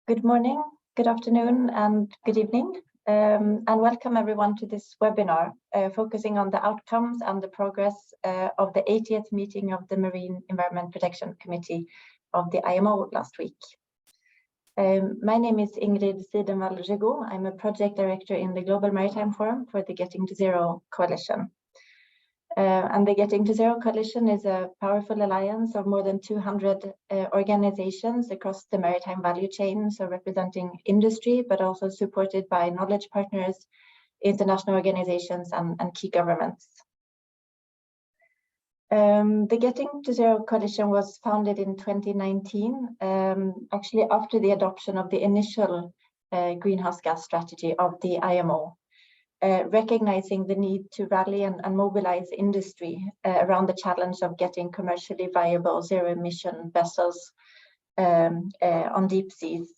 Good morning, good afternoon, and good evening, and welcome everyone to this webinar focusing on the outcomes and the progress of the 80th meeting of the Marine Environment Protection Committee of the IMO last week. My name is Ingrid Sidenvall-Rigaud. I'm a project director in the Global Maritime Forum for the Getting to Zero Coalition. And the Getting to Zero Coalition is a powerful alliance of more than 200 organizations across the maritime value chain, so representing industry, but also supported by knowledge partners, international organizations, and key governments. The Getting to Zero Coalition was founded in 2019, actually after the adoption of the initial greenhouse gas strategy of the IMO. Recognizing the need to rally and mobilize industry around the challenge of getting commercially viable zero-emission vessels on deep seas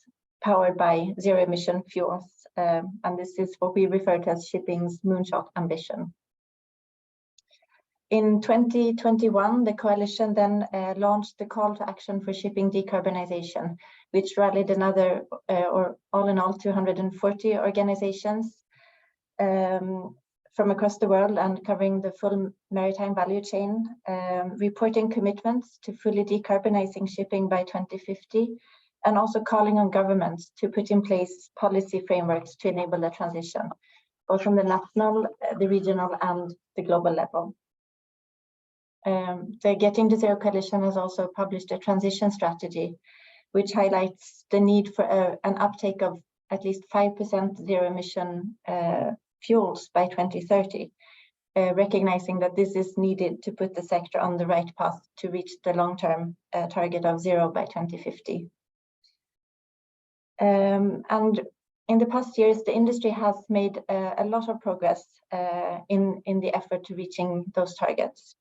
powered by zero-emission fuels. And this is what we refer to as shipping's moonshot ambition. In 2021, the coalition then launched the call to action for shipping decarbonization, which rallied another, or all in all, 240 organizations from across the world and covering the full maritime value chain, reporting commitments to fully decarbonizing shipping by 2050, and also calling on governments to put in place policy frameworks to enable the transition, both from the national, the regional, and the global level. The Getting to Zero Coalition has also published a transition strategy, which highlights the need for an uptake of at least 5% zero-emission fuels by 2030, recognizing that this is needed to put the sector on the right path to reach the long-term target of zero by 2050. And in the past years, the industry has made a lot of progress in the effort to reaching those targets.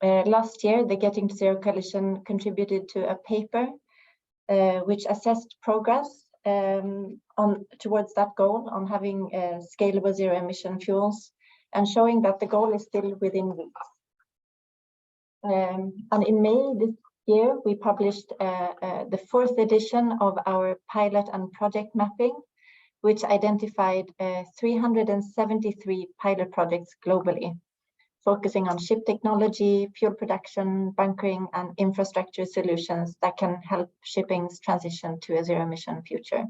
Last year, the Getting to Zero Coalition contributed to a paper which assessed progress towards that goal on having scalable zero-emission fuels, and showing that the goal is still within reach. And in May this year, we published the 4th edition of our pilot and project mapping, which identified 373 pilot projects globally, focusing on ship technology, fuel production, bunkering, and infrastructure solutions that can help shipping's transition to a zero-emission future.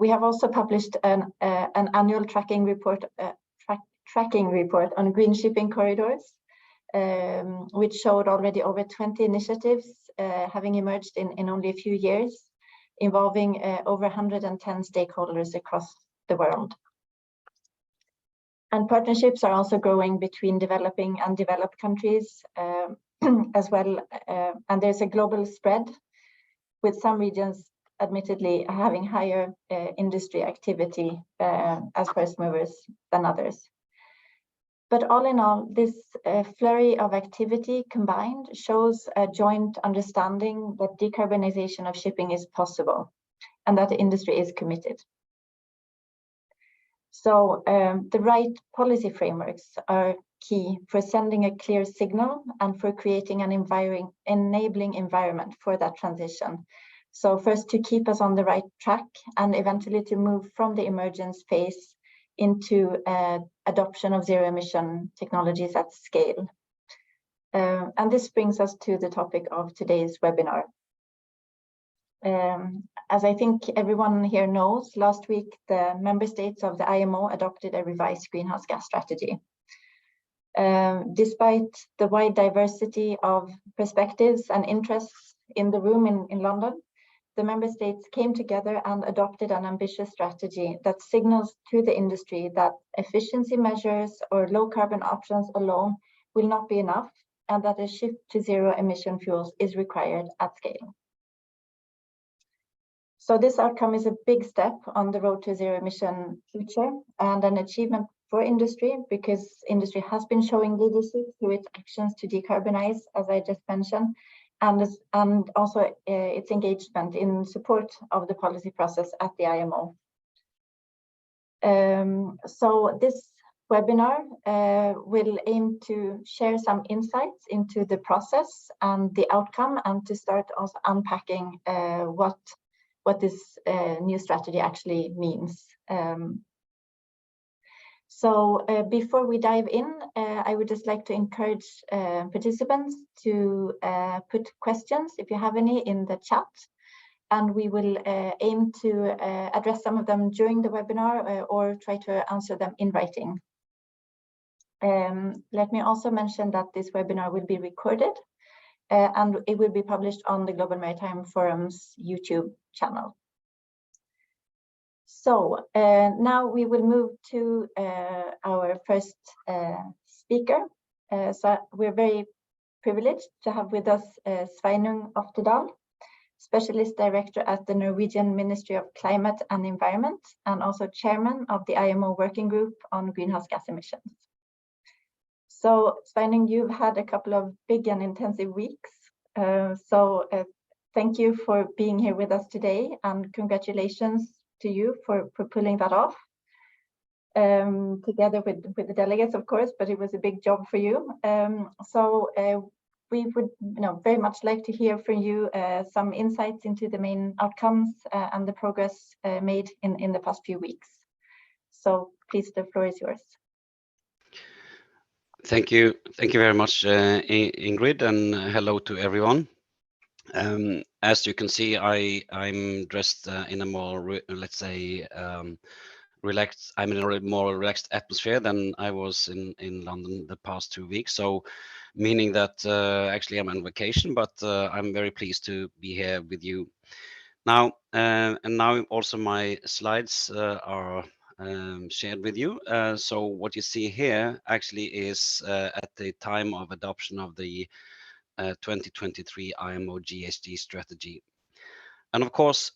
We have also published an annual tracking report on green shipping corridors, which showed already over 20 initiatives having emerged in only a few years, involving over 110 stakeholders across the world. And partnerships are also growing between developing and developed countries as well. And there's a global spread, with some regions admittedly having higher industry activity as first movers than others. But all in all, this flurry of activity combined shows a joint understanding that decarbonization of shipping is possible and that the industry is committed. So the right policy frameworks are key for sending a clear signal and for creating an enabling environment for that transition. So first, to keep us on the right track, and eventually to move from the emergence phase into adoption of zero-emission technologies at scale. And this brings us to the topic of today's webinar. As I think everyone here knows, last week the member states of the IMO adopted a revised greenhouse gas strategy. Despite the wide diversity of perspectives and interests in the room in London, the member states came together and adopted an ambitious strategy that signals to the industry that efficiency measures or low carbon options alone will not be enough, and that a shift to zero-emission fuels is required at scale. So this outcome is a big step on the road to a zero-emission future, and an achievement for industry, because industry has been showing leadership through its actions to decarbonize, as I just mentioned, and also its engagement in support of the policy process at the IMO. So this webinar will aim to share some insights into the process and the outcome, and to start also unpacking what what this new strategy actually means. So before we dive in, I would just like to encourage participants to put questions, if you have any, in the chat, and we will aim to address some of them during the webinar or try to answer them in writing. Let me also mention that this webinar will be recorded and it will be published on the Global Maritime Forum's YouTube channel. So now we will move to our first speaker. So we're very privileged to have with us Sveinung Oftedal, Specialist Director at the Norwegian Ministry of Climate and Environment, and also Chairman of the IMO Working Group on Greenhouse Gas Emissions. So Sveinung, you've had a couple of big and intensive weeks. Thank you for being here with us today, and congratulations to you for pulling that off, together with the delegates, of course, but it was a big job for you. We would very much like to hear from you some insights into the main outcomes and the progress made in the past few weeks. So please, the floor is yours. Thank you very much, Ingrid, and hello to everyone. As you can see, I'm dressed in a more, let's say, relaxed. I'm in a more relaxed atmosphere than I was in London the past 2 weeks. So, meaning that actually I'm on vacation, but I'm very pleased to be here with you now. And now also my slides are shared with you. So what you see here actually is at the time of adoption of the 2023 IMO GHG strategy. And of course,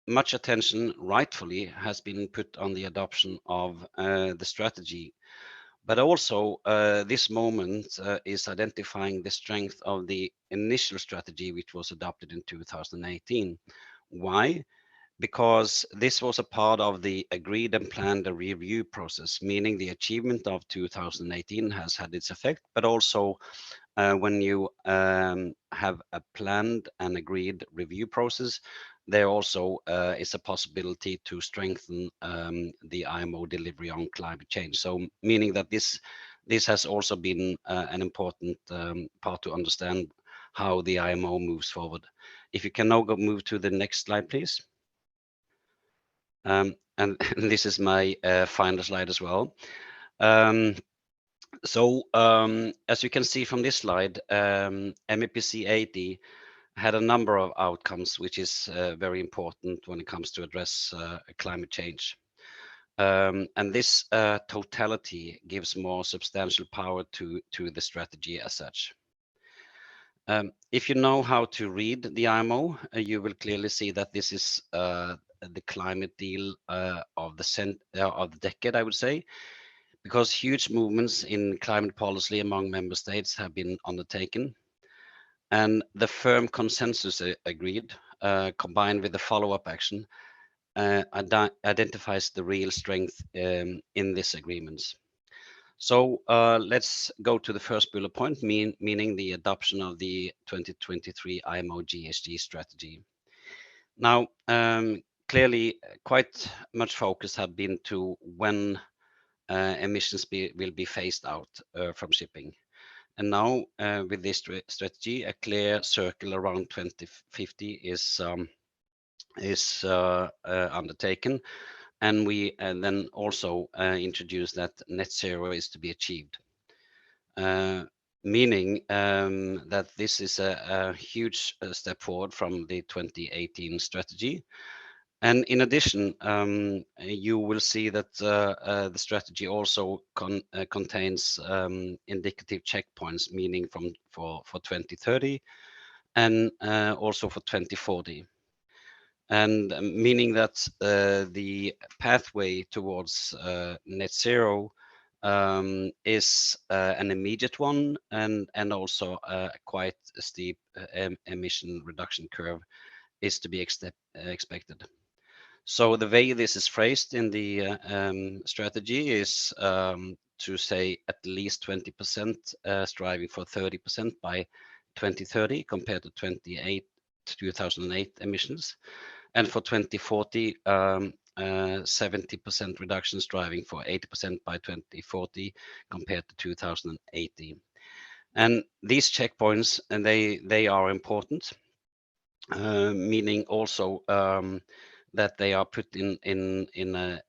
much attention rightfully has been put on the adoption of the strategy. But also this moment is identifying the strength of the initial strategy, which was adopted in 2018. Why? Because this was a part of the agreed and planned review process, meaning the achievement of 2018 has had its effect, but also when you have a planned and agreed review process, there also is a possibility to strengthen the IMO delivery on climate change. So meaning that this has also been an important part to understand how the IMO moves forward. If you can now move to the next slide, please. And this is my final slide as well. As you can see from this slide, MEPC80 had a number of outcomes, which is very important when it comes to address climate change. And this totality gives more substantial power to the strategy as such. If you know how to read the IMO, you will clearly see that this is the climate deal of the decade, I would say, because huge movements in climate policy among member states have been undertaken, and the firm consensus agreed, combined with the follow-up action, identifies the real strength in this agreement. So let's go to the first bullet point, meaning the adoption of the 2023 IMO GHG strategy. Now, clearly, quite much focus have been to when emissions will be phased out from shipping. And now with this strategy, a clear circle around 2050 is undertaken. And we then also introduce that net zero is to be achieved. Meaning that this is a huge step forward from the 2018 strategy. And in addition, you will see that the strategy also contains indicative checkpoints, meaning for 2030 and also for 2040. And meaning that the pathway towards net zero is an immediate one and also quite a steep emission reduction curve is to be expected. So the way this is phrased in the strategy is to say at least 20%, striving for 30% by 2030 compared to 2008 emissions, and for 2040, 70% reduction, striving for 80% by 2040 compared to 2018. And these checkpoints, and they are important, meaning also that they are put in a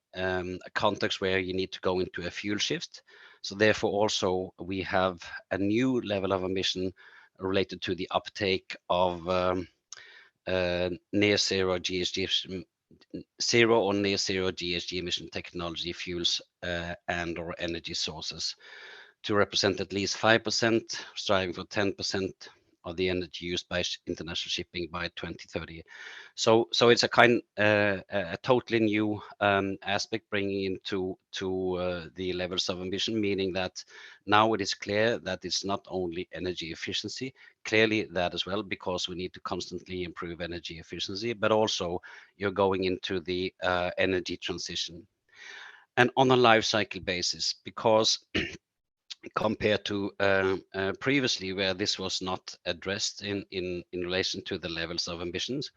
context where you need to go into a fuel shift. So therefore also we have a new level of emission related to the uptake of near zero GHG, zero or near zero GHG emission technology fuels and or energy sources to represent at least 5%, striving for 10% of the energy used by international shipping by 2030. So it's a totally new aspect, bringing into the levels of ambition, meaning that now it is clear that it's not only energy efficiency, clearly that as well, because we need to constantly improve energy efficiency, but also you're going into the energy transition. And on a life cycle basis, because compared to previously where this was not addressed in relation to the levels of ambitions.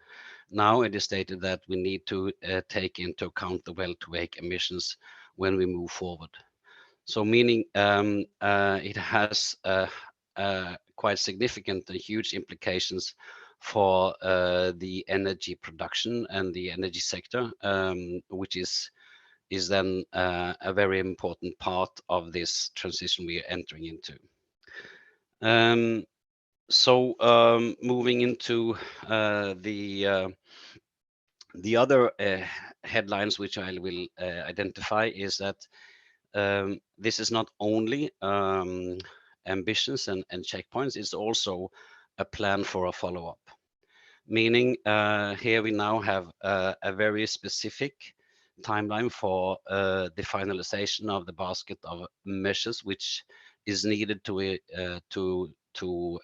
Now it is stated that we need to take into account the well-to-wake emissions when we move forward. So meaning it has quite significant and huge implications for the energy production and the energy sector, which is then a very important part of this transition we are entering into. Moving into the other headlines which I will identify is that this is not only ambitions and checkpoints, it's also a plan for a follow-up. Meaning here we now have a very specific timeline for the finalization of the basket of measures which is needed to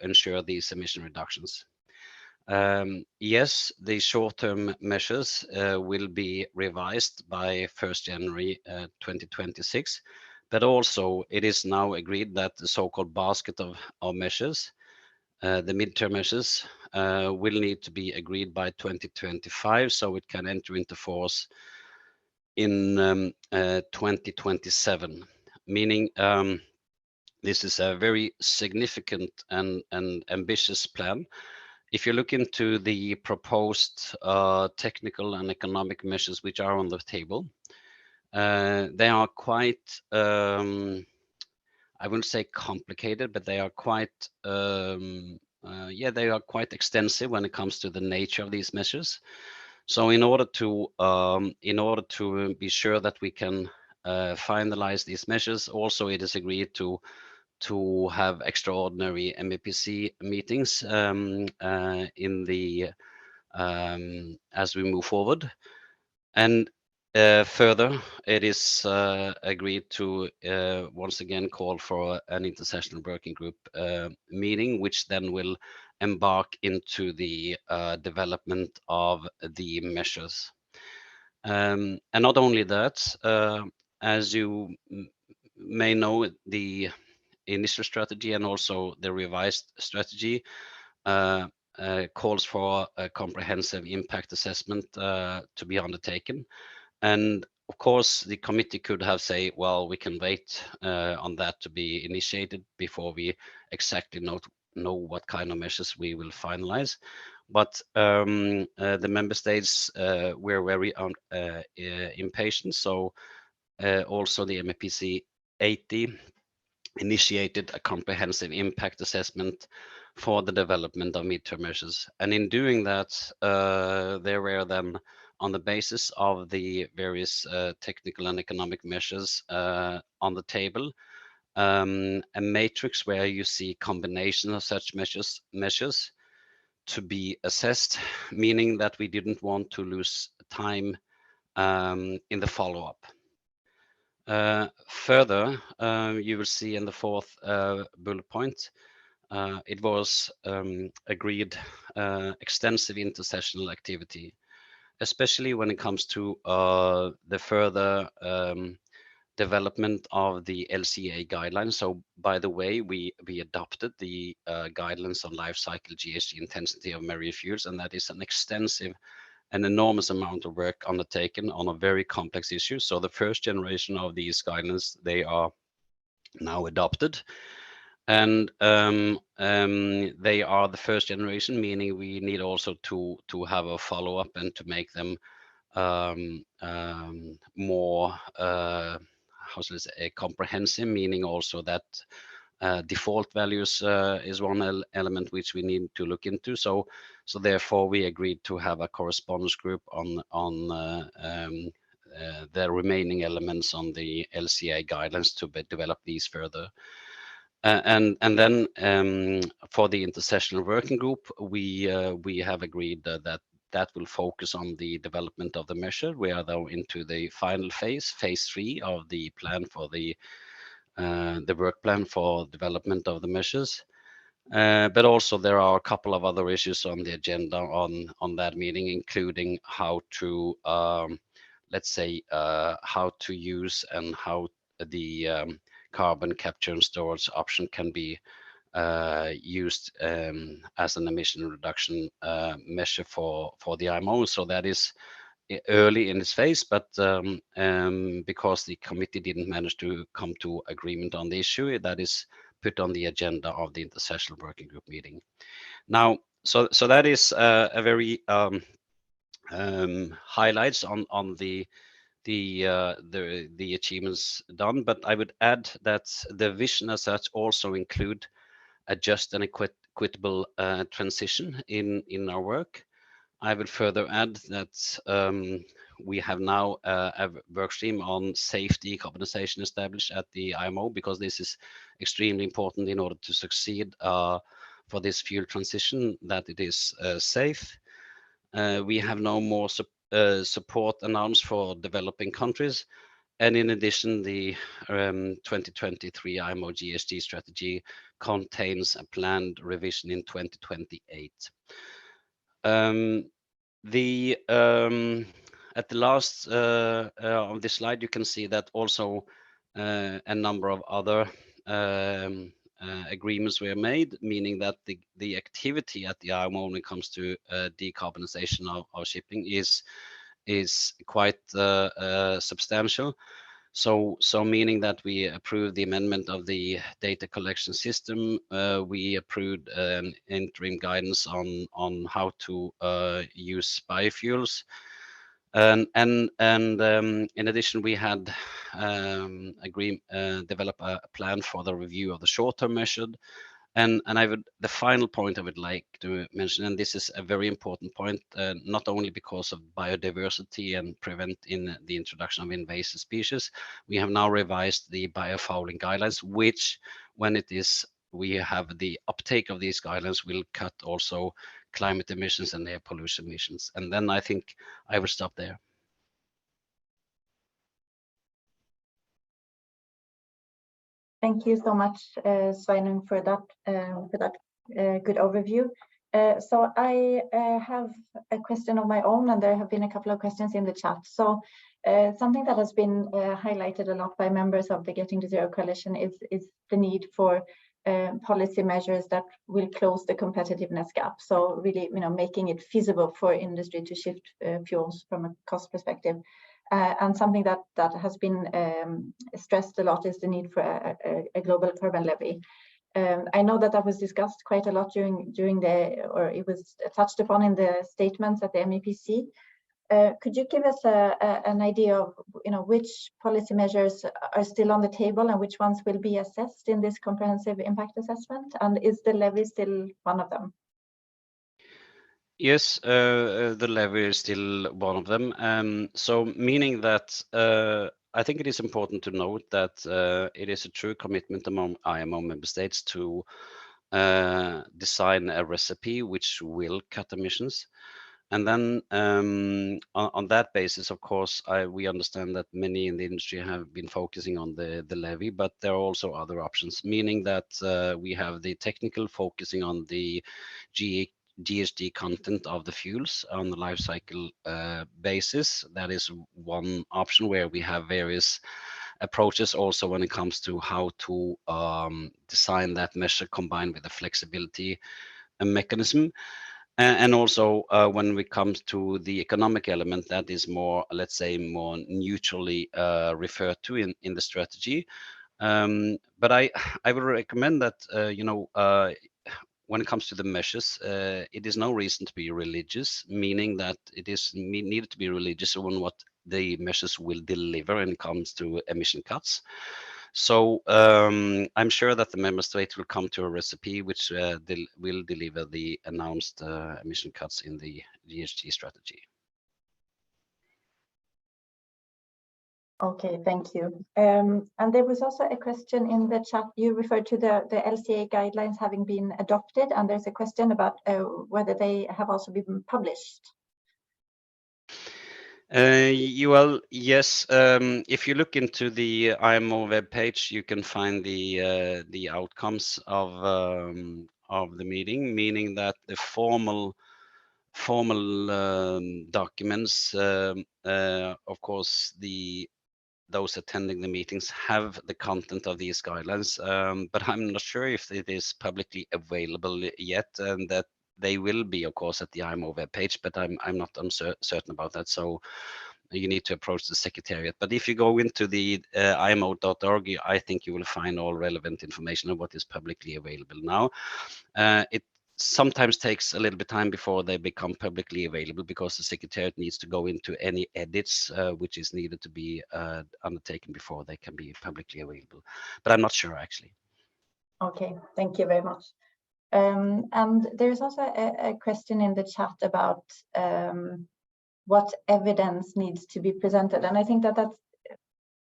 ensure these emission reductions. Yes, the short-term measures will be revised by 1st January 2026, but also it is now agreed that the so-called basket of measures, the midterm measures, will need to be agreed by 2025, so it can enter into force in 2027, meaning this is a very significant and ambitious plan. If you look into the proposed technical and economic measures which are on the table, they are quite, I wouldn't say complicated, but they are quite, they are quite extensive when it comes to the nature of these measures. So in order to be sure that we can finalize these measures, also it is agreed to have extraordinary MEPC meetings in the as we move forward. And further, it is agreed to once again call for an international working group meeting, which then will embark into the development of the measures. And not only that, as you may know, the initial strategy and also the revised strategy calls for a comprehensive impact assessment to be undertaken. And of course, the committee could have said, well, we can wait on that to be initiated before we exactly know what kind of measures we will finalize. But the member states were very impatient. So also the MEPC80 initiated a comprehensive impact assessment for the development of midterm measures. And in doing that, there were then, on the basis of the various technical and economic measures on the table, a matrix where you see combination of such measures to be assessed, meaning that we didn't want to lose time in the follow-up. Further, you will see in the fourth bullet point, it was agreed extensive intersessional activity, especially when it comes to the further development of the LCA guidelines. So by the way, we adopted the guidelines on life cycle GHG intensity of marine fuels, and that is an extensive an enormous amount of work undertaken on a very complex issue. So the first generation of these guidelines, they are now adopted, and they are the first generation, meaning we need also to have a follow-up and to make them more how should I say, comprehensive, meaning also that default values is one element which we need to look into. So therefore we agreed to have a correspondence group on the remaining elements on the LCA guidelines to develop these further. And then for the intersessional working group, we have agreed that will focus on the development of the measure. We are now into the final phase 3 of the plan for the work plan for development of the measures. But also there are a couple of other issues on the agenda on that meeting, including how to let's say how to use and how the carbon capture and storage option can be used as an emission reduction measure for the IMO. So that is early in its phase, but because the committee didn't manage to come to agreement on the issue, that is put on the agenda of the intersessional working group meeting. Now, so that is a very highlights on the achievements done, but I would add that the vision as such also include a just and equitable transition in our work. I would further add that we have now a work stream on safe decarbonization established at the IMO, because this is extremely important in order to succeed for this fuel transition, that it is safe. We have no more support announced for developing countries. And in addition, the 2023 IMO GHG strategy contains a planned revision in 2028. At the last of this slide, you can see that also a number of other agreements were made, meaning that the activity at the IMO when it comes to decarbonization of shipping is quite substantial. So meaning that we approved the amendment of the data collection system, we approved an interim guidance on how to use biofuels, and in addition we had develop a plan for the review of the short-term measure. And the final point I would like to mention, and this is a very important point, not only because of biodiversity and prevent in the introduction of invasive species, we have now revised the biofouling guidelines, which when we have the uptake of these guidelines will cut also climate emissions and air pollution emissions. And then I think I will stop there. Thank you so much, Sveinung, for that good overview. So I have a question of my own, and there have been a couple of questions in the chat. So something that has been highlighted a lot by members of the Getting to Zero Coalition is the need for policy measures that will close the competitiveness gap. So really, making it feasible for industry to shift fuels from a cost perspective. And something that has been stressed a lot is the need for a global carbon levy. I know that was discussed quite a lot during or it was touched upon in the statements at the MEPC. Could you give us an idea of which policy measures are still on the table and which ones will be assessed in this comprehensive impact assessment? And is the levy still one of them? Yes, the levy is still one of them. So meaning that I think it is important to note that it is a true commitment among IMO member states to design a recipe which will cut emissions. And then on that basis, of course, we understand that many in the industry have been focusing on the levy, but there are also other options, meaning that we have the technical focusing on the GHG content of the fuels on the life cycle basis. That is one option where we have various approaches also when it comes to how to design that measure combined with the flexibility mechanism. And also when it comes to the economic element, that is more, let's say, more neutrally referred to in the strategy. But I would recommend that, when it comes to the measures, it is no reason to be religious, meaning that it is needed to be religious on what the measures will deliver when it comes to emission cuts. So I'm sure that the member states will come to a recipe which will deliver the announced emission cuts in the GHG strategy. Okay, thank you. And there was also a question in the chat. You referred to the LCA guidelines having been adopted, and there's a question about whether they have also been published. Well, yes. If you look into the IMO webpage, you can find the outcomes of the meeting, meaning that the formal documents, of course, those attending the meetings have the content of these guidelines, but I'm not sure if it is publicly available yet, and that they will be, of course, at the IMO webpage, but I'm not certain about that. So you need to approach the secretariat. But if you go into the imo.org, I think you will find all relevant information on what is publicly available now. It sometimes takes a little bit of time before they become publicly available, because the secretariat needs to go into any edits which is needed to be undertaken before they can be publicly available. But I'm not sure, actually. Okay, thank you very much. And there's also a question in the chat about what evidence needs to be presented. And I think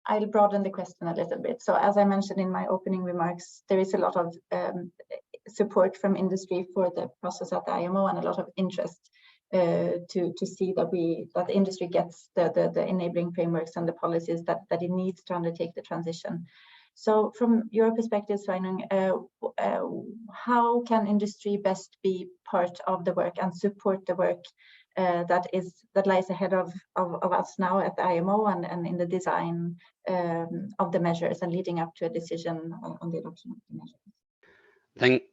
I'll broaden the question a little bit. So as I mentioned in my opening remarks, there is a lot of support from industry for the process at the IMO, and a lot of interest to see that the industry gets the enabling frameworks and the policies that it needs to undertake the transition. So from your perspective, Sveinung, how can industry best be part of the work and support the work that lies ahead of us now at the IMO and in the design of the measures and leading up to a decision on the adoption of the measures?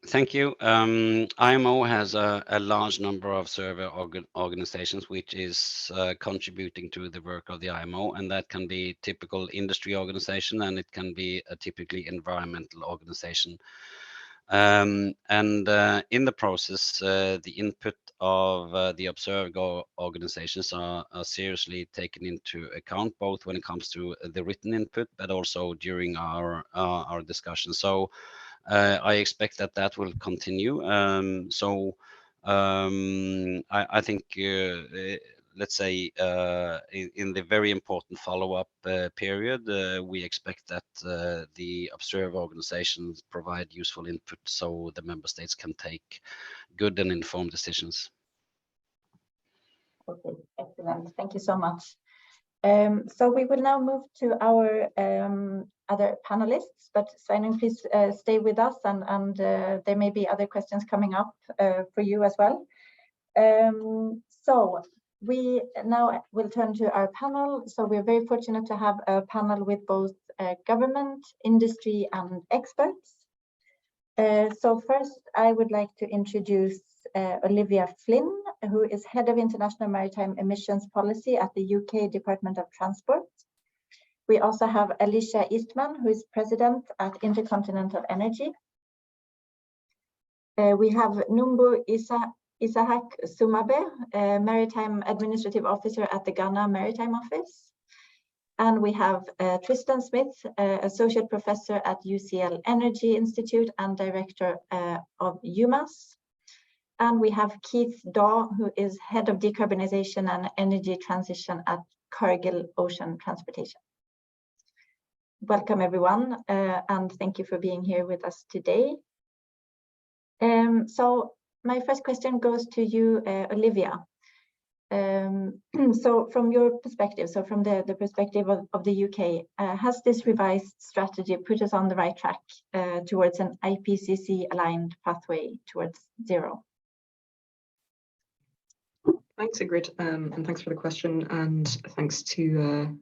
Thank you. IMO has a large number of survey organizations which is contributing to the work of the IMO, and that can be typical industry organization, and it can be a typically environmental organization. And in the process, the input of the observed organizations are seriously taken into account, both when it comes to the written input, but also during our discussion. So I expect that will continue. I think, let's say, in the very important follow-up period, we expect that the observer organizations provide useful input so the member states can take good and informed decisions. Okay, excellent. Thank you so much. So we will now move to our other panelists, but Sveinung, please stay with us, and there may be other questions coming up for you as well. So we now will turn to our panel. So we're very fortunate to have a panel with both government, industry, and experts. So first, I would like to introduce Olivia Flynn, who is Head of International Maritime Emissions Policy at the UK Department of Transport. We also have Alicia Eastman, who is President at Intercontinental Energy. We have Numbu Isahak Sumabe, Maritime Administrative Officer at the Ghana Maritime Office. And we have Tristan Smith, Associate Professor at UCL Energy Institute and Director of UMass. And we have Keith Daw, who is Head of Decarbonization and Energy Transition at Cargill Ocean Transportation. Welcome, everyone, and thank you for being here with us today. So my first question goes to you, Olivia. So from your perspective, so from the perspective of the UK, has this revised strategy put us on the right track towards an IPCC-aligned pathway towards zero? Thanks, Ingrid, and thanks for the question, and thanks to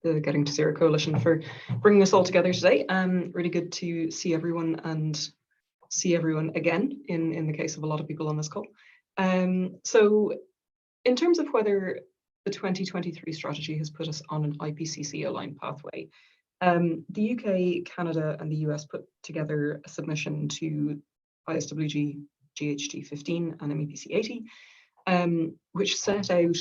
the Getting to Zero Coalition for bringing us all together today. Really good to see everyone and see everyone again in the case of a lot of people on this call. So in terms of whether the 2023 strategy has put us on an IPCC aligned pathway, the UK, Canada, and the US put together a submission to ISWG GHG15 and MEPC80, which set out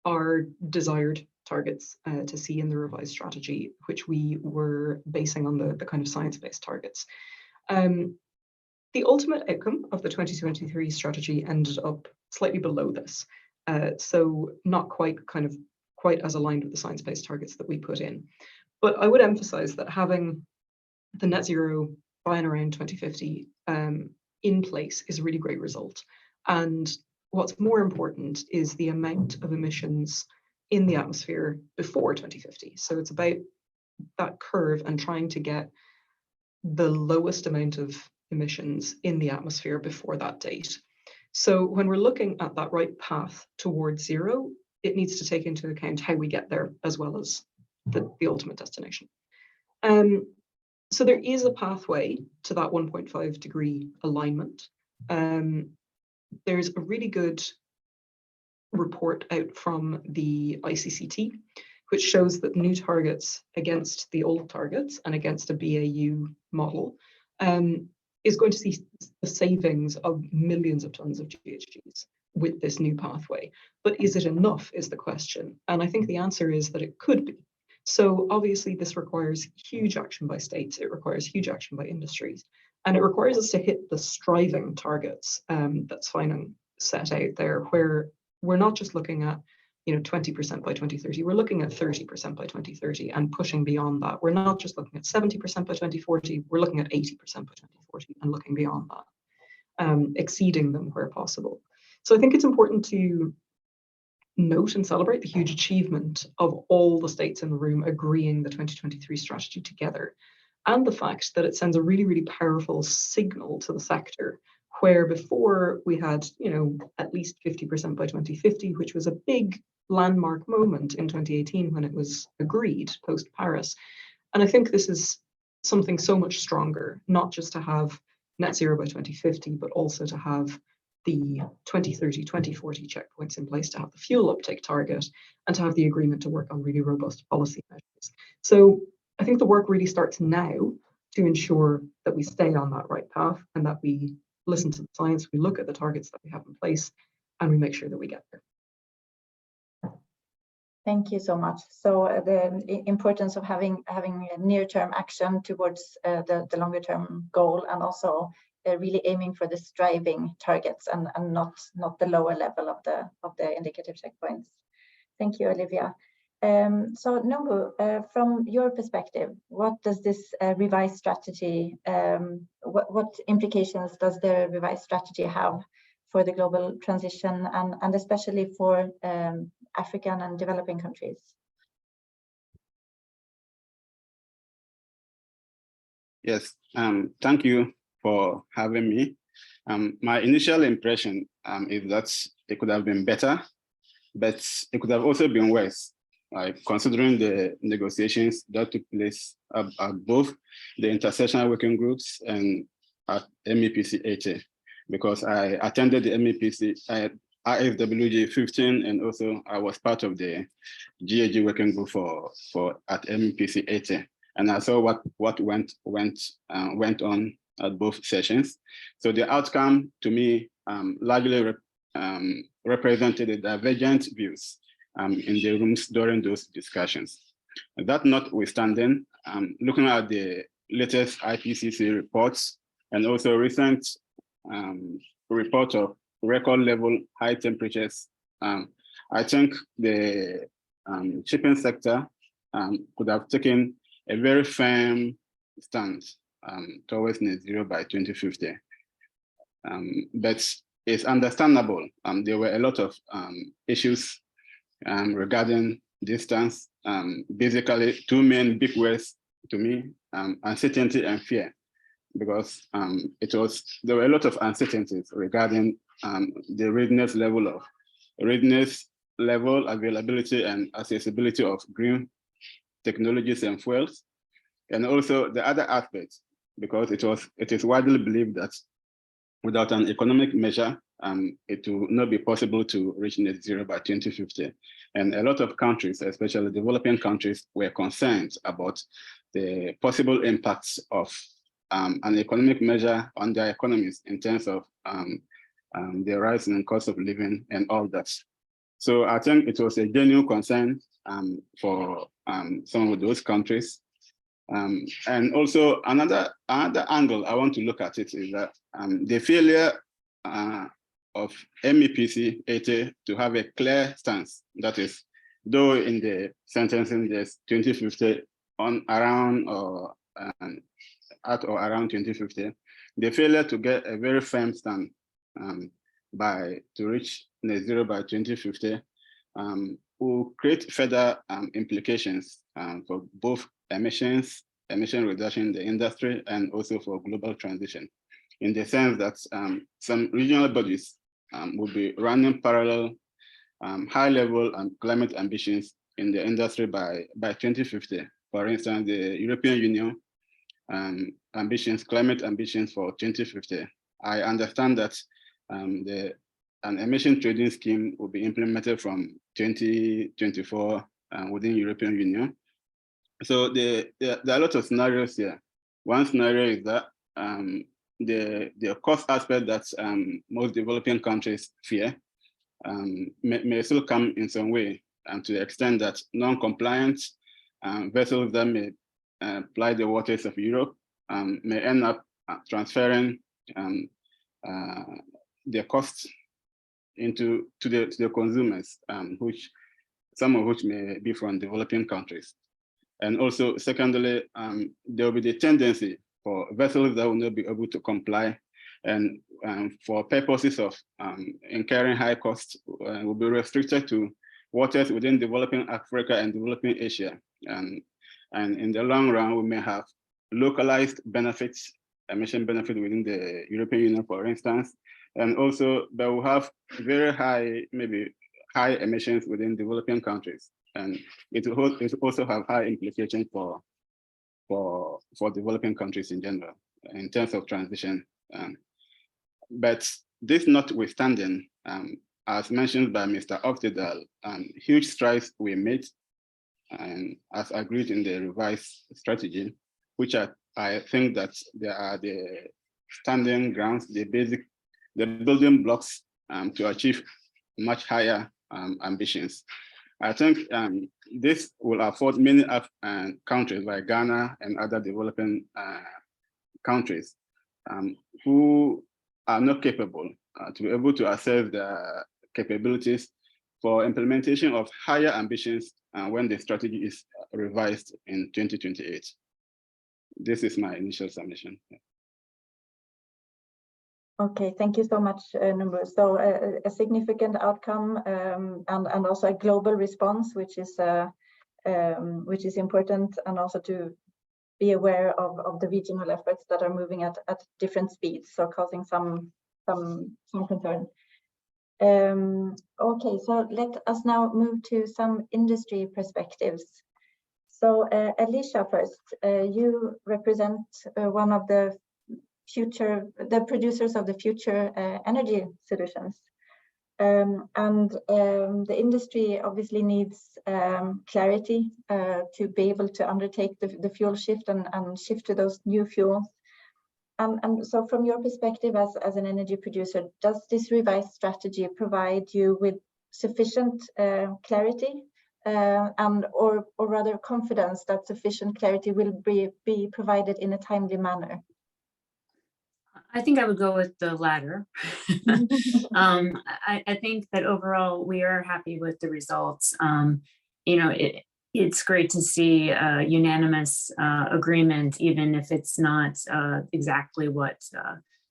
our desired targets to see in the revised strategy, which we were basing on the kind of science-based targets. The ultimate outcome of the 2023 strategy ended up slightly below this, so not quite as aligned with the science-based targets that we put in. But I would emphasize that having the net zero by and around 2050 in place is a really great result. And what's more important is the amount of emissions in the atmosphere before 2050. So it's about that curve and trying to get the lowest amount of emissions in the atmosphere before that date. So when we're looking at that right path towards zero, it needs to take into account how we get there as well as the ultimate destination. So there is a pathway to that 1.5 degree alignment. There's a really good report out from the ICCT, which shows that new targets against the old targets and against a BAU model is going to see the savings of millions of tons of GHGs with this new pathway. But is it enough is the question. And I think the answer is that it could be. So obviously this requires huge action by states, it requires huge action by industries, and it requires us to hit the striving targets that's Finan set out there, where we're not just looking at 20% by 2030, we're looking at 30% by 2030 and pushing beyond that. We're not just looking at 70% by 2040, we're looking at 80% by 2040 and looking beyond that, exceeding them where possible. So I think it's important to note and celebrate the huge achievement of all the states in the room agreeing the 2023 strategy together, and the fact that it sends a really, really powerful signal to the sector, where before we had, at least 50% by 2050, which was a big landmark moment in 2018 when it was agreed post-Paris. And I think this is something so much stronger, not just to have net zero by 2050, but also to have the 2030, 2040 checkpoints in place, to have the fuel uptake target, and to have the agreement to work on really robust policy measures. So I think the work really starts now to ensure that we stay on that right path and that we listen to the science, we look at the targets that we have in place, and we make sure that we get there. Thank you so much. So the importance of having a near-term action towards the longer-term goal, and also really aiming for the striving targets and not the lower level of the indicative checkpoints. Thank you, Olivia. So Numbu, from your perspective, what does this revised strategy, what implications does the revised strategy have for the global transition and especially for African and developing countries? Yes, thank you for having me. My initial impression is that it could have been better, but it could have also been worse, considering the negotiations that took place at both the intersessional working groups and at MEPC80, because I attended the MEPC ISWG 15, and also I was part of the GAG working group for at MEPC80, and I saw what went on at both sessions. So the outcome to me largely represented the divergent views in the rooms during those discussions. That notwithstanding, looking at the latest IPCC reports and also recent report of record level high temperatures, I think the shipping sector could have taken a very firm stance towards net zero by 2050. But it's understandable. There were a lot of issues regarding distance. Basically, two main big words to me, uncertainty and fear, because there were a lot of uncertainties regarding the readiness level, availability, and accessibility of green technologies and fuels. And also the other aspects, because it is widely believed that without an economic measure, it will not be possible to reach net zero by 2050. And a lot of countries, especially developing countries, were concerned about the possible impacts of an economic measure on their economies in terms of the rise in cost of living and all that. So I think it was a genuine concern for some of those countries. And also another angle I want to look at it is that the failure of MEPC80 to have a clear stance, that is, though in the sentencing there's 2050 on around or at or around 2050, the failure to get a very firm stand to reach net zero by 2050 will create further implications for both emission reduction in the industry and also for global transition, in the sense that some regional bodies will be running parallel high-level climate ambitions in the industry by 2050. For instance, the European Union climate ambitions for 2050. I understand that an emission trading scheme will be implemented from 2024 within European Union. So there are a lot of scenarios here. One scenario is that the cost aspect that most developing countries fear may still come in some way, and to the extent that non-compliant vessels that may ply the waters of Europe may end up transferring their costs to the consumers, some of which may be from developing countries. And also, secondly, there will be the tendency for vessels that will not be able to comply, and for purposes of incurring high costs, will be restricted to waters within developing Africa and developing Asia. And in the long run, we may have localized benefits, emission benefit within the European Union, for instance, and also they will have very high, maybe high emissions within developing countries. And it will also have high implications for developing countries in general in terms of transition. But this notwithstanding, as mentioned by Mr. Oftedal, huge strides were made, and as agreed in the revised strategy, which I think that there are the standing grounds, the building blocks to achieve much higher ambitions. I think this will afford many countries like Ghana and other developing countries who are not capable to be able to assess the capabilities for implementation of higher ambitions when the strategy is revised in 2028. This is my initial submission. Okay, thank you so much, Numbu. So a significant outcome and also a global response, which is important, and also to be aware of the regional efforts that are moving at different speeds, so causing some concern. Okay, so let us now move to some industry perspectives. So Alicia, first, you represent one of the producers of the future energy solutions. The industry obviously needs clarity to be able to undertake the fuel shift and shift to those new fuels. And so from your perspective as an energy producer, does this revised strategy provide you with sufficient clarity or rather confidence that sufficient clarity will be provided in a timely manner? I think I would go with the latter. I think that overall we are happy with the results. It's great to see a unanimous agreement, even if it's not exactly what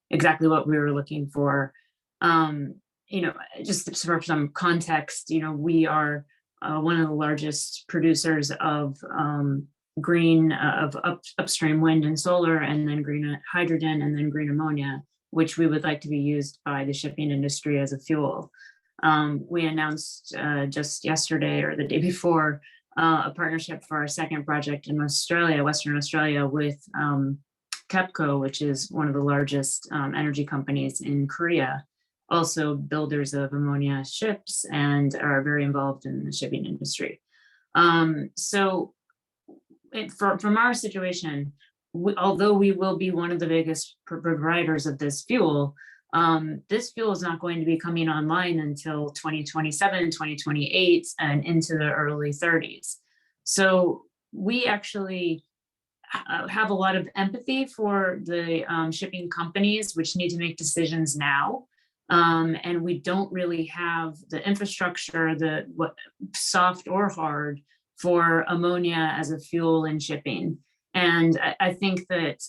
we were looking for. Just for some context, we are one of the largest producers of upstream wind and solar, and then green hydrogen, and then green ammonia, which we would like to be used by the shipping industry as a fuel. We announced just yesterday or the day before a partnership for our second project in Australia, Western Australia, with KEPCO, which is one of the largest energy companies in Korea, also builders of ammonia ships and are very involved in the shipping industry. So from our situation, although we will be one of the biggest providers of this fuel is not going to be coming online until 2027, 2028, and into the early 30s. So we actually have a lot of empathy for the shipping companies, which need to make decisions now. And we don't really have the infrastructure, what soft or hard, for ammonia as a fuel in shipping. And I think that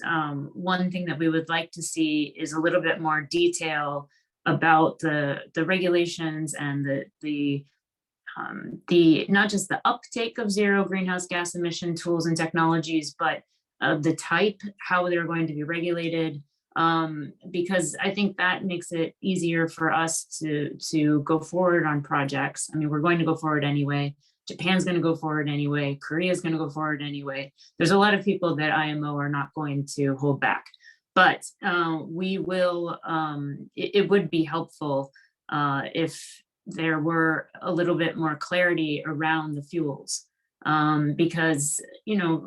one thing that we would like to see is a little bit more detail about the regulations and the not just the uptake of zero greenhouse gas emission tools and technologies, but the type, how they're going to be regulated, because I think that makes it easier for us to go forward on projects. I mean, we're going to go forward anyway. Japan's going to go forward anyway. Korea's going to go forward anyway. There's a lot of people that IMO are not going to hold back, but we will. It would be helpful if there were a little bit more clarity around the fuels, because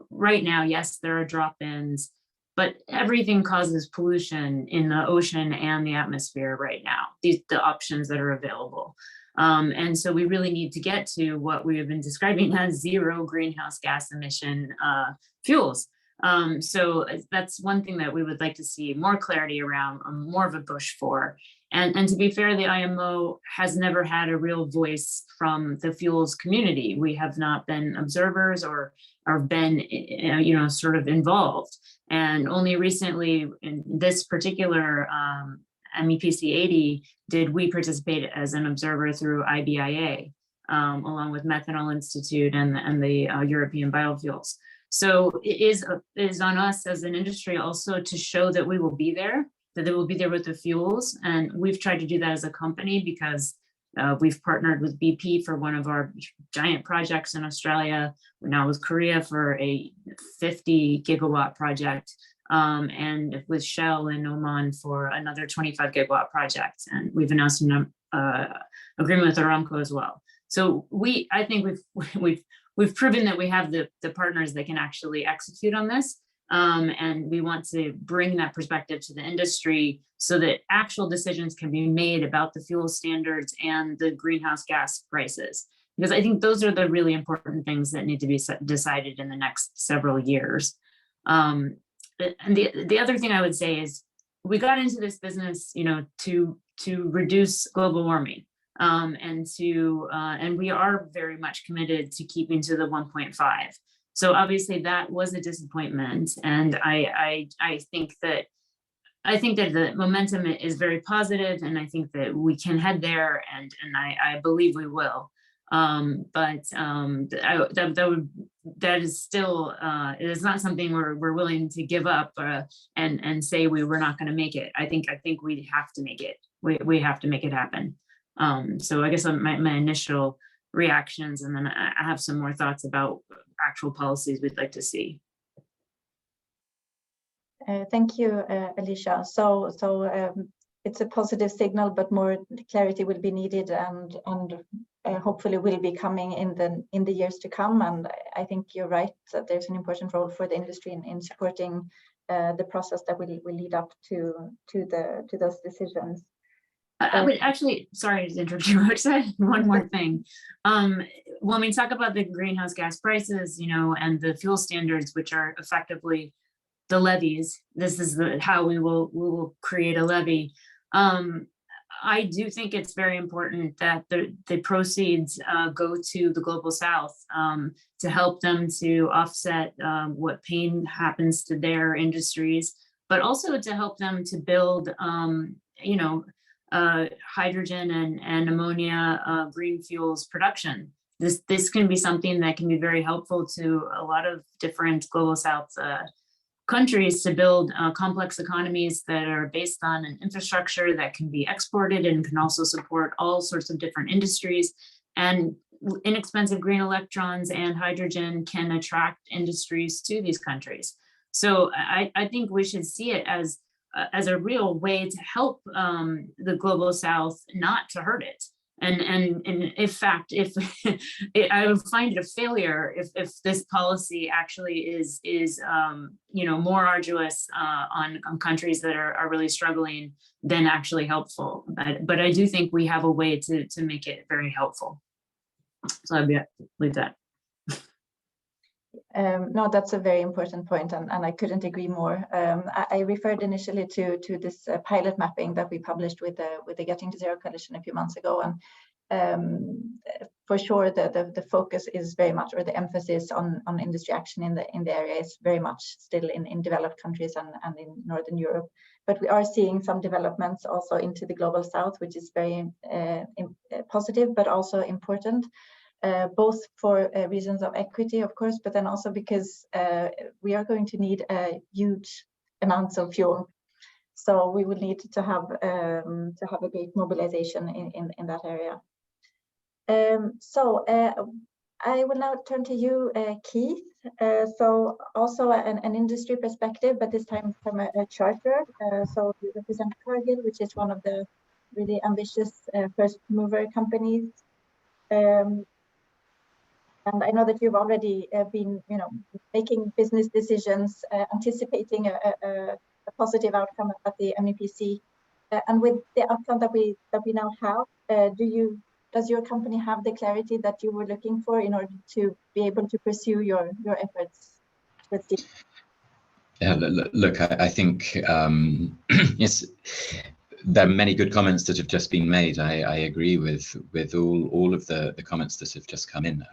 right now, yes, there are drop-ins, but everything causes pollution in the ocean and the atmosphere right now. The options that are available. And so we really need to get to what we have been describing as zero greenhouse gas emission fuels. So that's one thing that we would like to see more clarity around, more of a push for. And to be fair, the IMO has never had a real voice from the fuels community. We have not been observers or been, sort of involved. And only recently in this particular MEPC80 did we participate as an observer through IBIA, along with Methanol Institute and the European biofuels. So it is on us as an industry also to show that we will be there, that they will be there with the fuels. And we've tried to do that as a company because we've partnered with BP for one of our giant projects in Australia. We're now with Korea for a 50 gigawatt project. And with Shell in Oman for another 25 gigawatt project. And we've announced an agreement with Aramco as well. So I think we've proven that we have the partners that can actually execute on this. And we want to bring that perspective to the industry so that actual decisions can be made about the fuel standards and the greenhouse gas prices. Because I think those are the really important things that need to be decided in the next several years. And the other thing I would say is we got into this business, to reduce global warming, and we are very much committed to keeping to the 1.5. So obviously that was a disappointment, and I think that the momentum is very positive, and I think that we can head there, and I believe we will. That is still it is not something we're willing to give up and say we're not going to make it. I think we have to make it. We have to make it happen. So I guess my initial reactions, and then I have some more thoughts about actual policies we'd like to see. Thank you, Alicia. So it's a positive signal, but more clarity will be needed, and hopefully will be coming in the years to come. And I think you're right that there's an important role for the industry in supporting the process that will lead up to those decisions. I would actually, sorry to interrupt you, I would say one more thing. When we talk about the greenhouse gas prices, and the fuel standards, which are effectively the levies, this is how we will create a levy. I do think it's very important that the proceeds go to the global south to help them to offset what pain happens to their industries, but also to help them to build, hydrogen and ammonia green fuels production. This can be something that can be very helpful to a lot of different global south countries to build complex economies that are based on an infrastructure that can be exported and can also support all sorts of different industries. And inexpensive green electrons and hydrogen can attract industries to these countries. So I think we should see it as a real way to help the global South, not to hurt it. And in fact, if I would find it a failure if this policy actually is more arduous on countries that are really struggling than actually helpful. But I do think we have a way to make it very helpful. So I'll leave that. No, that's a very important point, and I couldn't agree more. I referred initially to this pilot mapping that we published with the Getting to Zero Coalition a few months ago, and for sure the focus is very much, or the emphasis on industry action in the area is very much still in developed countries and in Northern Europe. But we are seeing some developments also into the global South, which is very positive, but also important. Both for reasons of equity, of course, but then also because we are going to need huge amounts of fuel. So we will need to have a great mobilization in that area. I will now turn to you, Keith. So also an industry perspective, but this time from a charter. So you represent Cargill, which is one of the really ambitious first mover companies. And I know that you've already been, making business decisions, anticipating a positive outcome at the MEPC. And with the outcome that we now have, does your company have the clarity that you were looking for in order to be able to pursue your efforts with the... Yeah, look, I think yes, there are many good comments that have just been made. I agree with all of the comments that have just come in.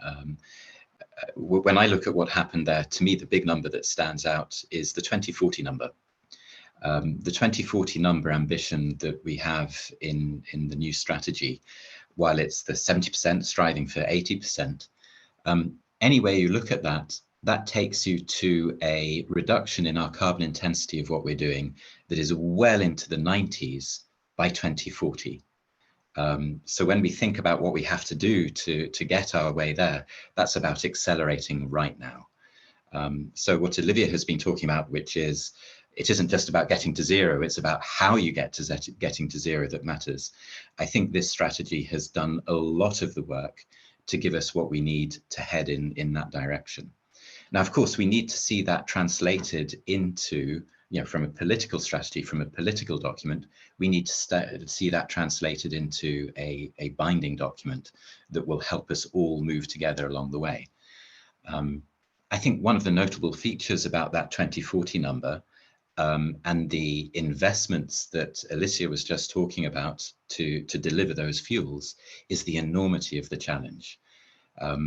When I look at what happened there, to me, the big number that stands out is the 2040 number. The 2040 number ambition that we have in the new strategy, while it's the 70% striving for 80%, any way you look at that, that takes you to a reduction in our carbon intensity of what we're doing that is well into the 90s by 2040. So when we think about what we have to do to get our way there, that's about accelerating right now. So what Olivia has been talking about, which is, it isn't just about getting to zero, it's about how you get to getting to zero that matters. I think this strategy has done a lot of the work to give us what we need to head in that direction. Now, of course, we need to see that translated into, from a political strategy, from a political document, we need to see that translated into a binding document that will help us all move together along the way. I think one of the notable features about that 2040 number and the investments that Alicia was just talking about to deliver those fuels is the enormity of the challenge. A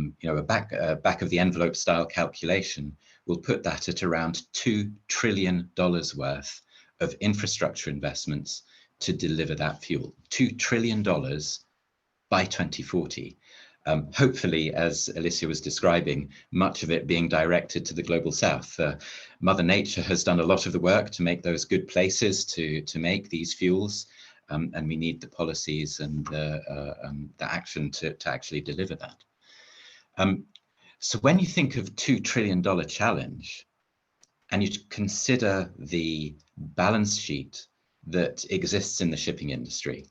back of the envelope style calculation will put that at around $2 trillion worth of infrastructure investments to deliver that fuel. $2 trillion by 2040. Hopefully, as Alicia was describing, much of it being directed to the global South. Mother Nature has done a lot of the work to make those good places to make these fuels, and we need the policies and the action to actually deliver that. So when you think of $2 trillion challenge, and you consider the balance sheet that exists in the shipping industry,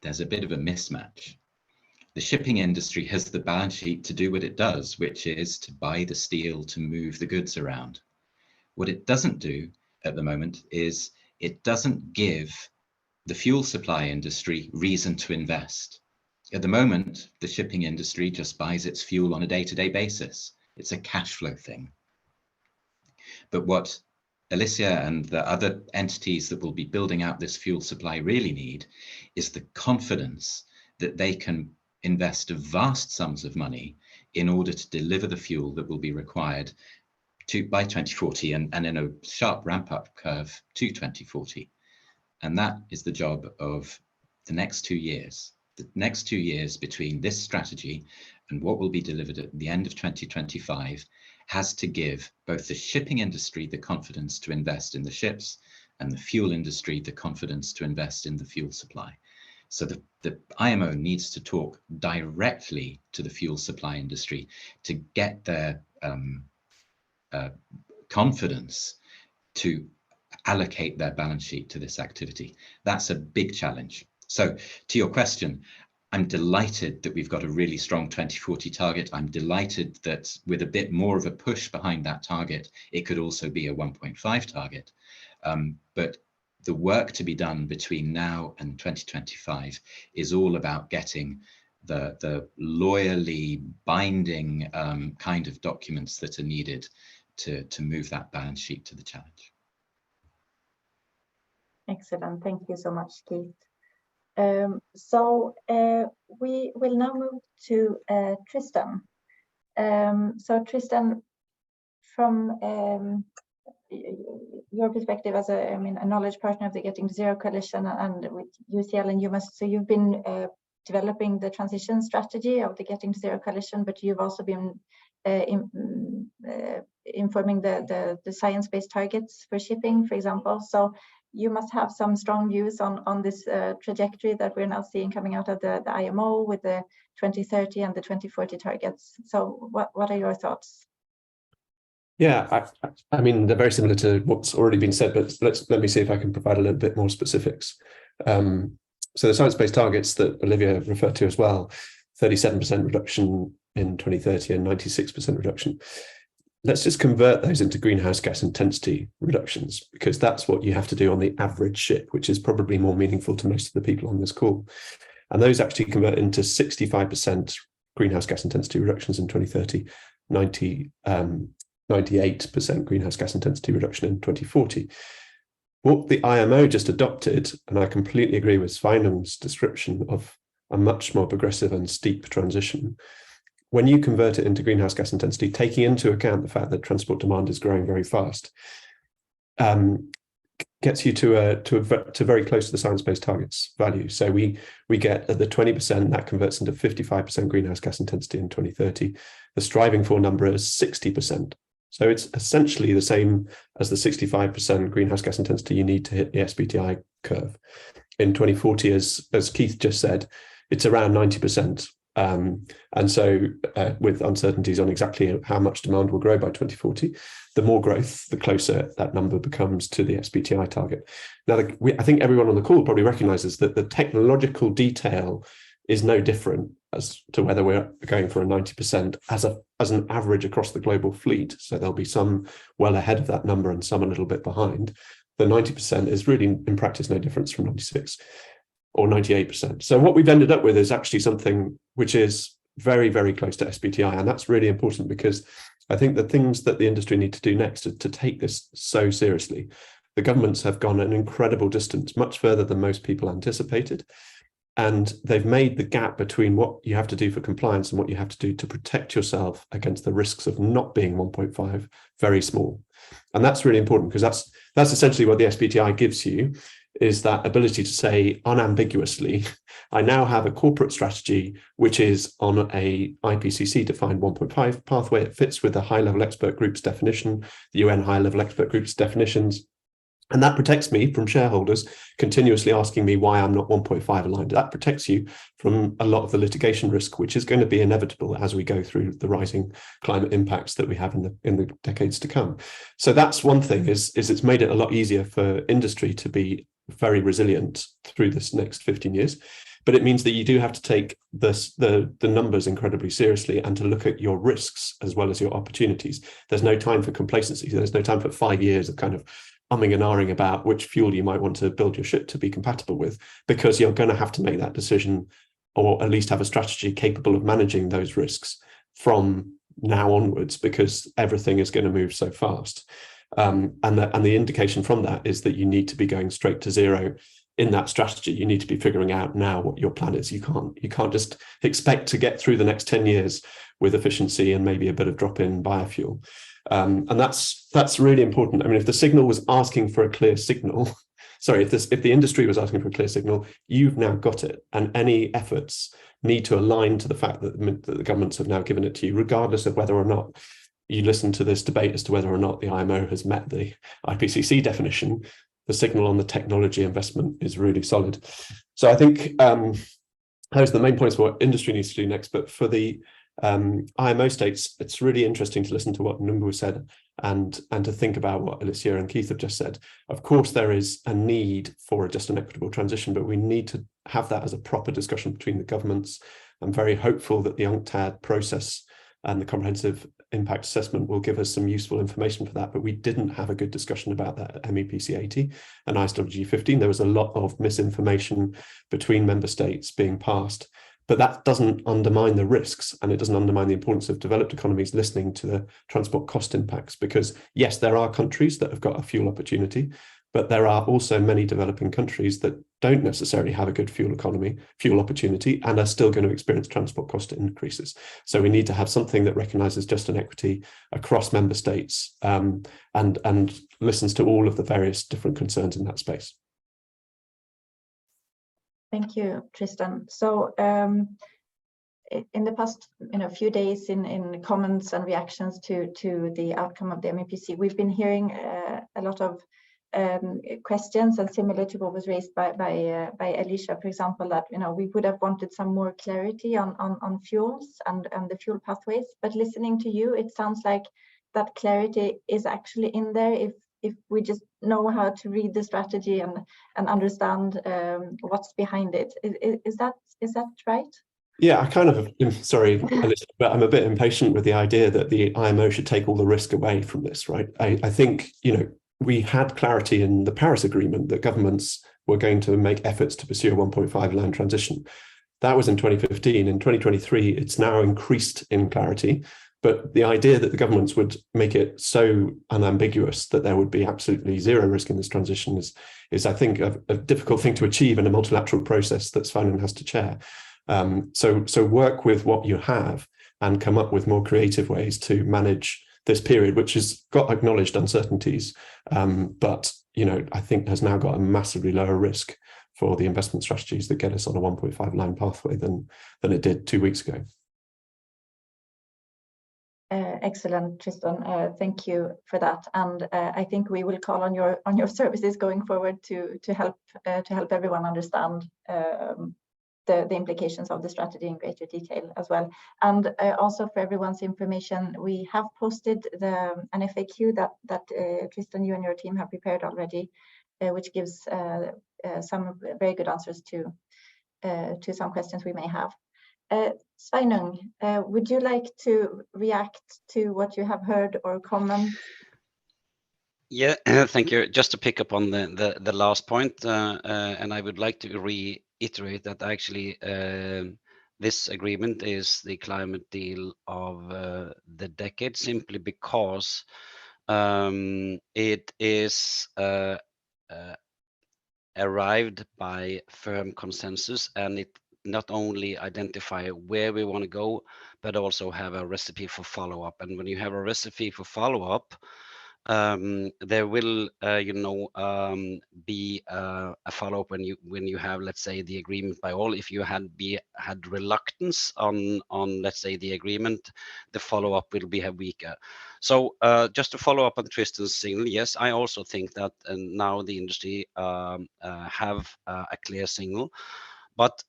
there's a bit of a mismatch. The shipping industry has the balance sheet to do what it does, which is to buy the steel to move the goods around. What it doesn't do at the moment is it doesn't give the fuel supply industry reason to invest. At the moment, the shipping industry just buys its fuel on a day-to-day basis. It's a cash flow thing. But what Alicia and the other entities that will be building out this fuel supply really need is the confidence that they can invest vast sums of money in order to deliver the fuel that will be required by 2040 and in a sharp ramp-up curve to 2040. And that is the job of the next 2 years. The next 2 years between this strategy and what will be delivered at the end of 2025 has to give both the shipping industry the confidence to invest in the ships and the fuel industry the confidence to invest in the fuel supply. So the IMO needs to talk directly to the fuel supply industry to get their confidence to allocate their balance sheet to this activity. That's a big challenge. So to your question, I'm delighted that we've got a really strong 2040 target. I'm delighted that with a bit more of a push behind that target, it could also be a 1.5 target. But the work to be done between now and 2025 is all about getting the lawyerly binding kind of documents that are needed to move that balance sheet to the challenge. Excellent. Thank you so much, Keith. We will now move to Tristan. So Tristan, from your perspective as a knowledge partner of the Getting to Zero Coalition and with UCL and UMass, so you've been developing the transition strategy of the Getting to Zero Coalition, but you've also been informing the science-based targets for shipping, for example. So you must have some strong views on this trajectory that we're now seeing coming out of the IMO with the 2030 and the 2040 targets. So what are your thoughts? Yeah, I mean, they're very similar to what's already been said, but let me see if I can provide a little bit more specifics. So the science-based targets that Olivia referred to as well, 37% reduction in 2030 and 96% reduction. Let's just convert those into greenhouse gas intensity reductions, because that's what you have to do on the average ship, which is probably more meaningful to most of the people on this call. And those actually convert into 65% greenhouse gas intensity reductions in 2030, 98% greenhouse gas intensity reduction in 2040. What the IMO just adopted, and I completely agree with Sveinung's description of a much more progressive and steep transition, when you convert it into greenhouse gas intensity, taking into account the fact that transport demand is growing very fast, gets you to very close to the science-based targets value. So we get at the 20%, that converts into 55% greenhouse gas intensity in 2030. The striving for number is 60%. So it's essentially the same as the 65% greenhouse gas intensity you need to hit the SBTI curve. In 2040, as Keith just said, it's around 90%. And so with uncertainties on exactly how much demand will grow by 2040, the more growth, the closer that number becomes to the SBTI target. Now, I think everyone on the call probably recognizes that the technological detail is no different as to whether we're going for a 90% as an average across the global fleet. So there'll be some well ahead of that number and some a little bit behind. The 90% is really in practice no difference from 96 or 98%. So what we've ended up with is actually something which is very, very close to SBTI. And that's really important, because I think the things that the industry need to do next is to take this so seriously. The governments have gone an incredible distance, much further than most people anticipated. And they've made the gap between what you have to do for compliance and what you have to do to protect yourself against the risks of not being 1.5 very small. And that's really important, because that's essentially what the SBTI gives you, is that ability to say unambiguously, I now have a corporate strategy which is on a IPCC defined 1.5 pathway. It fits with the high-level expert group's definition, the UN high-level expert group's definitions. And that protects me from shareholders continuously asking me why I'm not 1.5 aligned. That protects you from a lot of the litigation risk, which is going to be inevitable as we go through the rising climate impacts that we have in the decades to come. So that's one thing, is it's made it a lot easier for industry to be very resilient through this next 15 years. But it means that you do have to take the numbers incredibly seriously and to look at your risks as well as your opportunities. There's no time for complacency. There's no time for 5 years of kind of umming and ahhing about which fuel you might want to build your ship to be compatible with, because you're going to have to make that decision, or at least have a strategy capable of managing those risks from now onwards, because everything is going to move so fast. And the indication from that is that you need to be going straight to zero in that strategy. You need to be figuring out now what your plan is. You can't just expect to get through the next 10 years with efficiency and maybe a bit of drop in biofuel. And that's really important. I mean, if the signal was asking for a clear signal, sorry, if the industry was asking for a clear signal, you've now got it. And any efforts need to align to the fact that the governments have now given it to you, regardless of whether or not you listen to this debate as to whether or not the IMO has met the IPCC definition. the signal on the technology investment is really solid. So I think those are the main points for what industry needs to do next. But for the IMO states, it's really interesting to listen to what Numbu said and to think about what Alicia and Keith have just said. Of course, there is a need for a just and equitable transition, but we need to have that as a proper discussion between the governments. I'm very hopeful that the UNCTAD process and the comprehensive impact assessment will give us some useful information for that, but we didn't have a good discussion about that at MEPC80 and ISWG15. There was a lot of misinformation between member states being passed, but that doesn't undermine the risks, and it doesn't undermine the importance of developed economies listening to the transport cost impacts, because yes, there are countries that have got a fuel opportunity, but there are also many developing countries that don't necessarily have a good fuel opportunity, and are still going to experience transport cost increases. So we need to have something that recognises just and equity across member states, and listens to all of the various different concerns in that space. Thank you, Tristan. So in the past few days, in comments and reactions to the outcome of the MEPC, we've been hearing a lot of questions, and similar to what was raised by Alicia, for example, that we would have wanted some more clarity on fuels and the fuel pathways. But listening to you, it sounds like that clarity is actually in there if we just know how to read the strategy and understand what's behind it. Is that right? Yeah, I kind of, sorry, Alicia, but I'm a bit impatient with the idea that the IMO should take all the risk away from this, right? I think, we had clarity in the Paris Agreement that governments were going to make efforts to pursue a 1.5 land transition. That was in 2015. In 2023, it's now increased in clarity. But the idea that the governments would make it so unambiguous that there would be absolutely zero risk in this transition is I think, a difficult thing to achieve in a multilateral process that Sveinung has to chair. So work with what you have and come up with more creative ways to manage this period, which has got acknowledged uncertainties, but I think has now got a massively lower risk for the investment strategies that get us on a 1.5 line pathway than it did 2 weeks ago. Excellent, Tristan. Thank you for that, and I think we will call on your services going forward to help everyone understand the implications of the strategy in greater detail as well. And also for everyone's information, we have posted an FAQ that Tristan, you and your team have prepared already, which gives some very good answers to some questions we may have. Sveinung, would you like to react to what you have heard or comment? Yeah, thank you. Just to pick up on the last point, and I would like to reiterate that actually this agreement is the climate deal of the decade, simply because it is arrived by firm consensus, and it not only identify where we want to go, but also have a recipe for follow-up. And when you have a recipe for follow-up, there will be a follow-up when you have, let's say, the agreement by all. If you had reluctance on let's say the agreement, the follow-up will be weaker. So just to follow up on Tristan's signal, yes, I also think that now the industry have a clear signal. But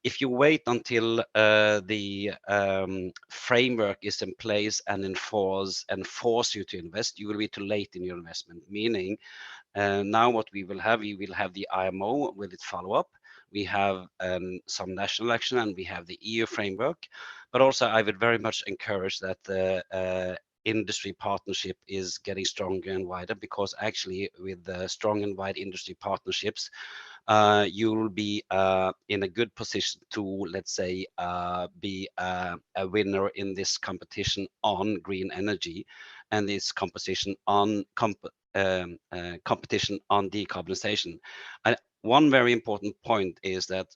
if you wait until the framework is in place and force you to invest, you will be too late in your investment. Meaning, now what we will have the IMO with its follow-up. We have some national action, and we have the EU framework. But also, I would very much encourage that the industry partnership is getting stronger and wider, because actually, with the strong and wide industry partnerships, you will be in a good position to, let's say, be a winner in this competition on green energy, and this competition on decarbonization. One very important point is that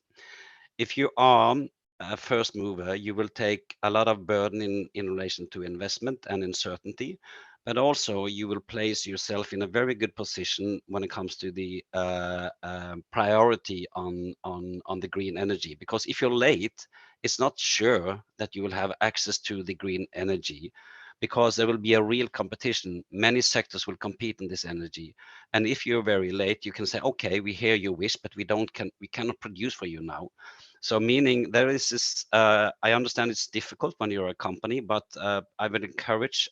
if you are a first mover, you will take a lot of burden in relation to investment and uncertainty, but also you will place yourself in a very good position when it comes to the priority on the green energy. Because if you're late, it's not sure that you will have access to the green energy. because there will be a real competition. Many sectors will compete in this energy. And if you're very late, you can say, okay, we hear your wish, but we cannot produce for you now. So meaning there is this, I understand it's difficult when you're a company, but I would encourage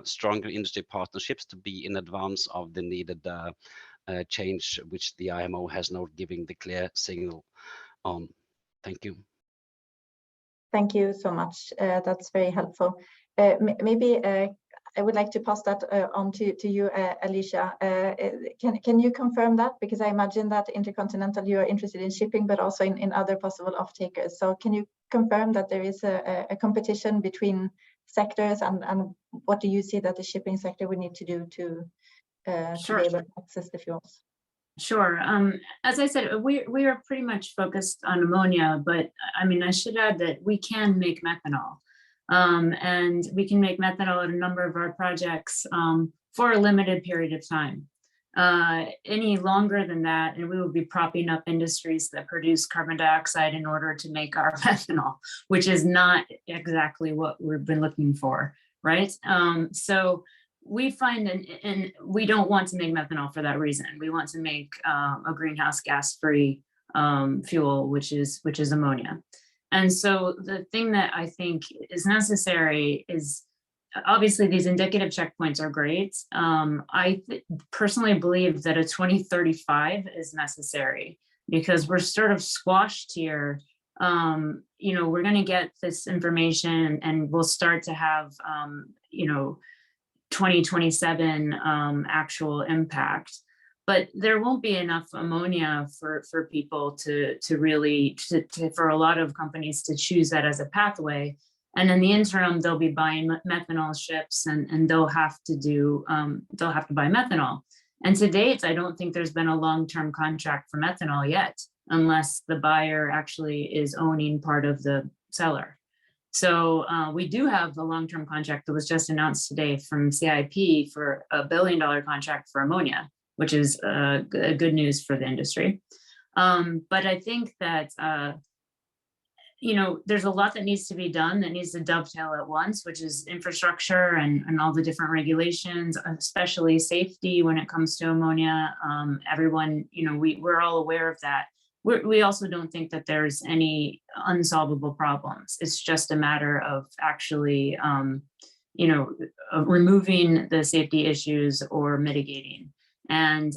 stronger industry partnerships to be in advance of the needed change, which the IMO has now given the clear signal on. Thank you. Thank you so much. That's very helpful. Maybe I would like to pass that on to you, Alicia. Can you confirm that? Because I imagine that Intercontinental, you are interested in shipping, but also in other possible off-takers. So can you confirm that there is a competition between sectors, and what do you see that the shipping sector would need to do to be able to access the fuels? Sure. As I said, we are pretty much focused on ammonia, but I mean, I should add that we can make methanol. And we can make methanol at a number of our projects for a limited period of time. Any longer than that, and we will be propping up industries that produce carbon dioxide in order to make our methanol, which is not exactly what we've been looking for, right? So we find, and we don't want to make methanol for that reason. We want to make a greenhouse gas-free fuel, which is ammonia. And so the thing that I think is necessary is, obviously these indicative checkpoints are great. I personally believe that a 2035 is necessary, because we're sort of squashed here. You know, we're going to get this information and we'll start to have, you know, 2027 actual impact, but there won't be enough ammonia for people to really, for a lot of companies to choose that as a pathway. And in the interim, they'll be buying methanol ships, and they'll have to buy methanol. And to date, I don't think there's been a long-term contract for methanol yet, unless the buyer actually is owning part of the seller. So we do have a long-term contract that was just announced today from CIP for $1 billion contract for ammonia, which is good news for the industry. But I think that, you know, there's a lot that needs to be done that needs to dovetail at once, which is infrastructure and all the different regulations, especially safety when it comes to ammonia. Everyone, you know, we're all aware of that. We also don't think that there's any unsolvable problems. It's just a matter of actually, you know, removing the safety issues or mitigating. And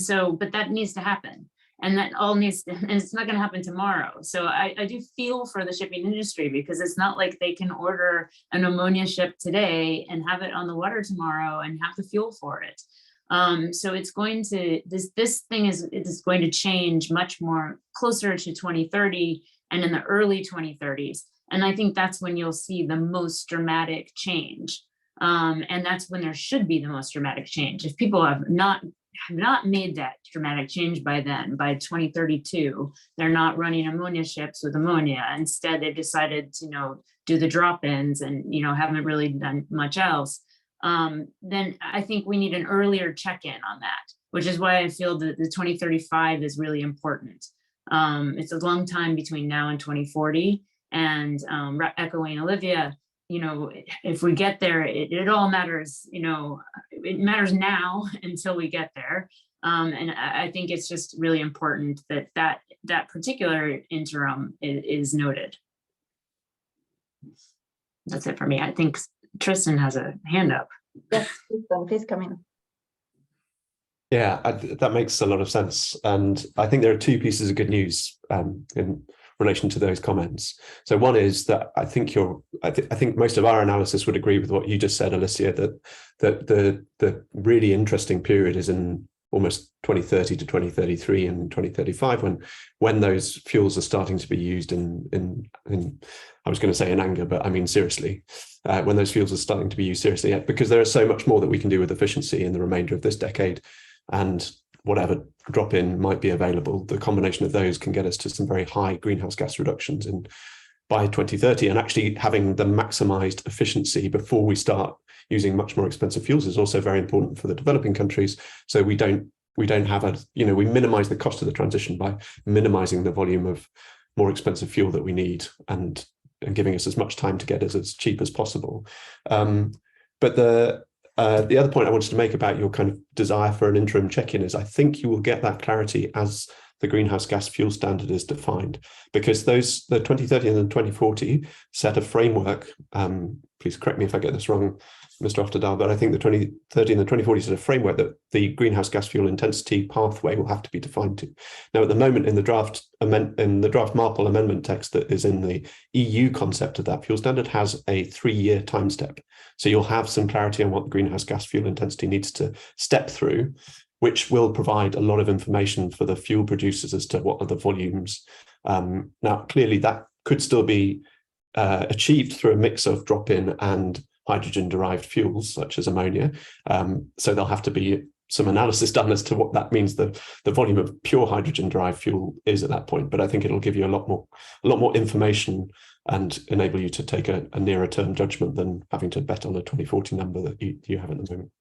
so, but that needs to happen. And that all needs to, and it's not going to happen tomorrow. So I do feel for the shipping industry, because it's not like they can order an ammonia ship today and have it on the water tomorrow and have the fuel for it. So it's going to, this thing is going to change much more closer to 2030 and in the early 2030s. And I think that's when you'll see the most dramatic change. And that's when there should be the most dramatic change. If people have not made that dramatic change by then, by 2032, they're not running ammonia ships with ammonia. Instead, they've decided to, you know, do the drop-ins and, you know, haven't really done much else. Then I think we need an earlier check-in on that, which is why I feel that the 2035 is really important. It's a long time between now and 2040, and echoing Olivia, you know, if we get there, it all matters, you know, it matters now until we get there. And I think it's just really important that particular interim is noted. That's it for me. I think Tristan has a hand up. Yes, please come in. Yeah, that makes a lot of sense. And I think there are two pieces of good news in relation to those comments. So one is that I think I think most of our analysis would agree with what you just said, Alicia, that the really interesting period is in almost 2030 to 2033 and 2035, when those fuels are starting to be used in I was going to say in anger, but I mean seriously, when those fuels are starting to be used seriously, because there is so much more that we can do with efficiency in the remainder of this decade, and whatever drop-in might be available, the combination of those can get us to some very high greenhouse gas reductions by 2030, and actually having the maximized efficiency before we start using much more expensive fuels is also very important for the developing countries. So we don't have we minimize the cost of the transition by minimizing the volume of more expensive fuel that we need, and and giving us as much time to get it as cheap as possible. But the other point I wanted to make about your kind of desire for an interim check-in is I think you will get that clarity as the greenhouse gas fuel standard is defined, because the 2030 and the 2040 set a framework. Please correct me if I get this wrong, Mr. Oftedal, but I think the 2030 and the 2040 set a framework that the greenhouse gas fuel intensity pathway will have to be defined to. Now, at the moment, in the draft MARPOL amendment text that is in the EU concept of that fuel standard has a 3-year time step. So you'll have some clarity on what the greenhouse gas fuel intensity needs to step through, which will provide a lot of information for the fuel producers as to what are the volumes. Now, clearly, that could still be achieved through a mix of drop-in and hydrogen-derived fuels, such as ammonia. So there'll have to be some analysis done as to what that means the volume of pure hydrogen-derived fuel is at that point. But I think it'll give you a lot more information and enable you to take a nearer-term judgment than having to bet on a 2040 number that you have at the moment.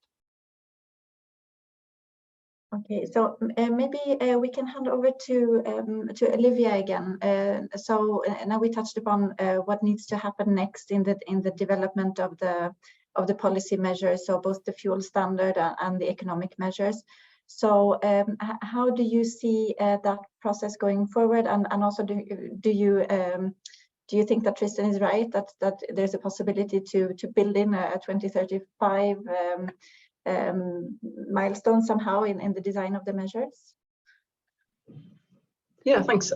Okay, so maybe we can hand over to Olivia again. So now we touched upon what needs to happen next in the development of the policy measures, so both the fuel standard and the economic measures. So how do you see that process going forward? And also, do you think that Tristan is right that there's a possibility to build in a 2035 milestone somehow in the design of the measures? Yeah, thanks.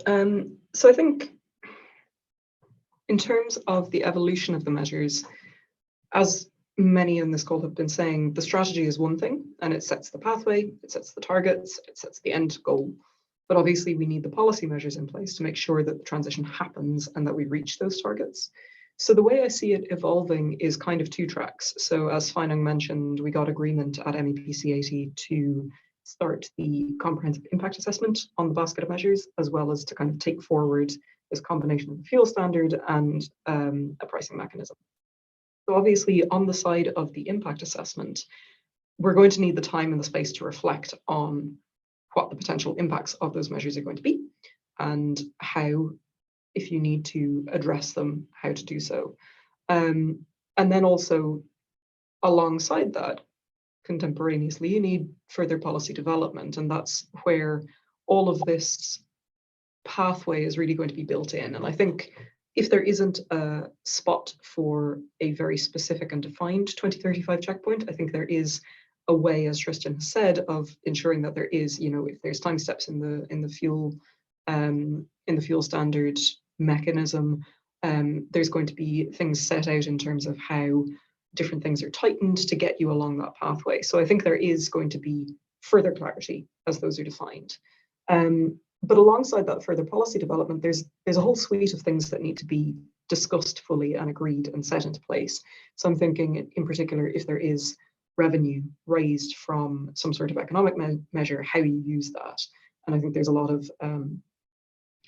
So I think in terms of the evolution of the measures, as many on this call have been saying, the strategy is one thing, and it sets the pathway, it sets the targets, it sets the end goal. But obviously we need the policy measures in place to make sure that the transition happens and that we reach those targets. So the way I see it evolving is kind of 2 tracks. So as Sveinung mentioned, we got agreement at MEPC80 to start the comprehensive impact assessment on the basket of measures, as well as to kind of take forward this combination of the fuel standard and a pricing mechanism. So obviously on the side of the impact assessment, we're going to need the time and the space to reflect on what the potential impacts of those measures are going to be and how, if you need to address them, how to do so. And then also alongside that, contemporaneously, you need further policy development. And that's where all of this pathway is really going to be built in. And I think if there isn't a spot for a very specific and defined 2035 checkpoint, I think there is a way, as Tristan has said, of ensuring that there is, if there's time steps in the fuel standard mechanism, there's going to be things set out in terms of how different things are tightened to get you along that pathway. So I think there is going to be further clarity as those are defined. But alongside that further policy development, there's a whole suite of things that need to be discussed fully and agreed and set into place. So I'm thinking in particular, if there is revenue raised from some sort of economic measure, how you use that. And I think there's a lot of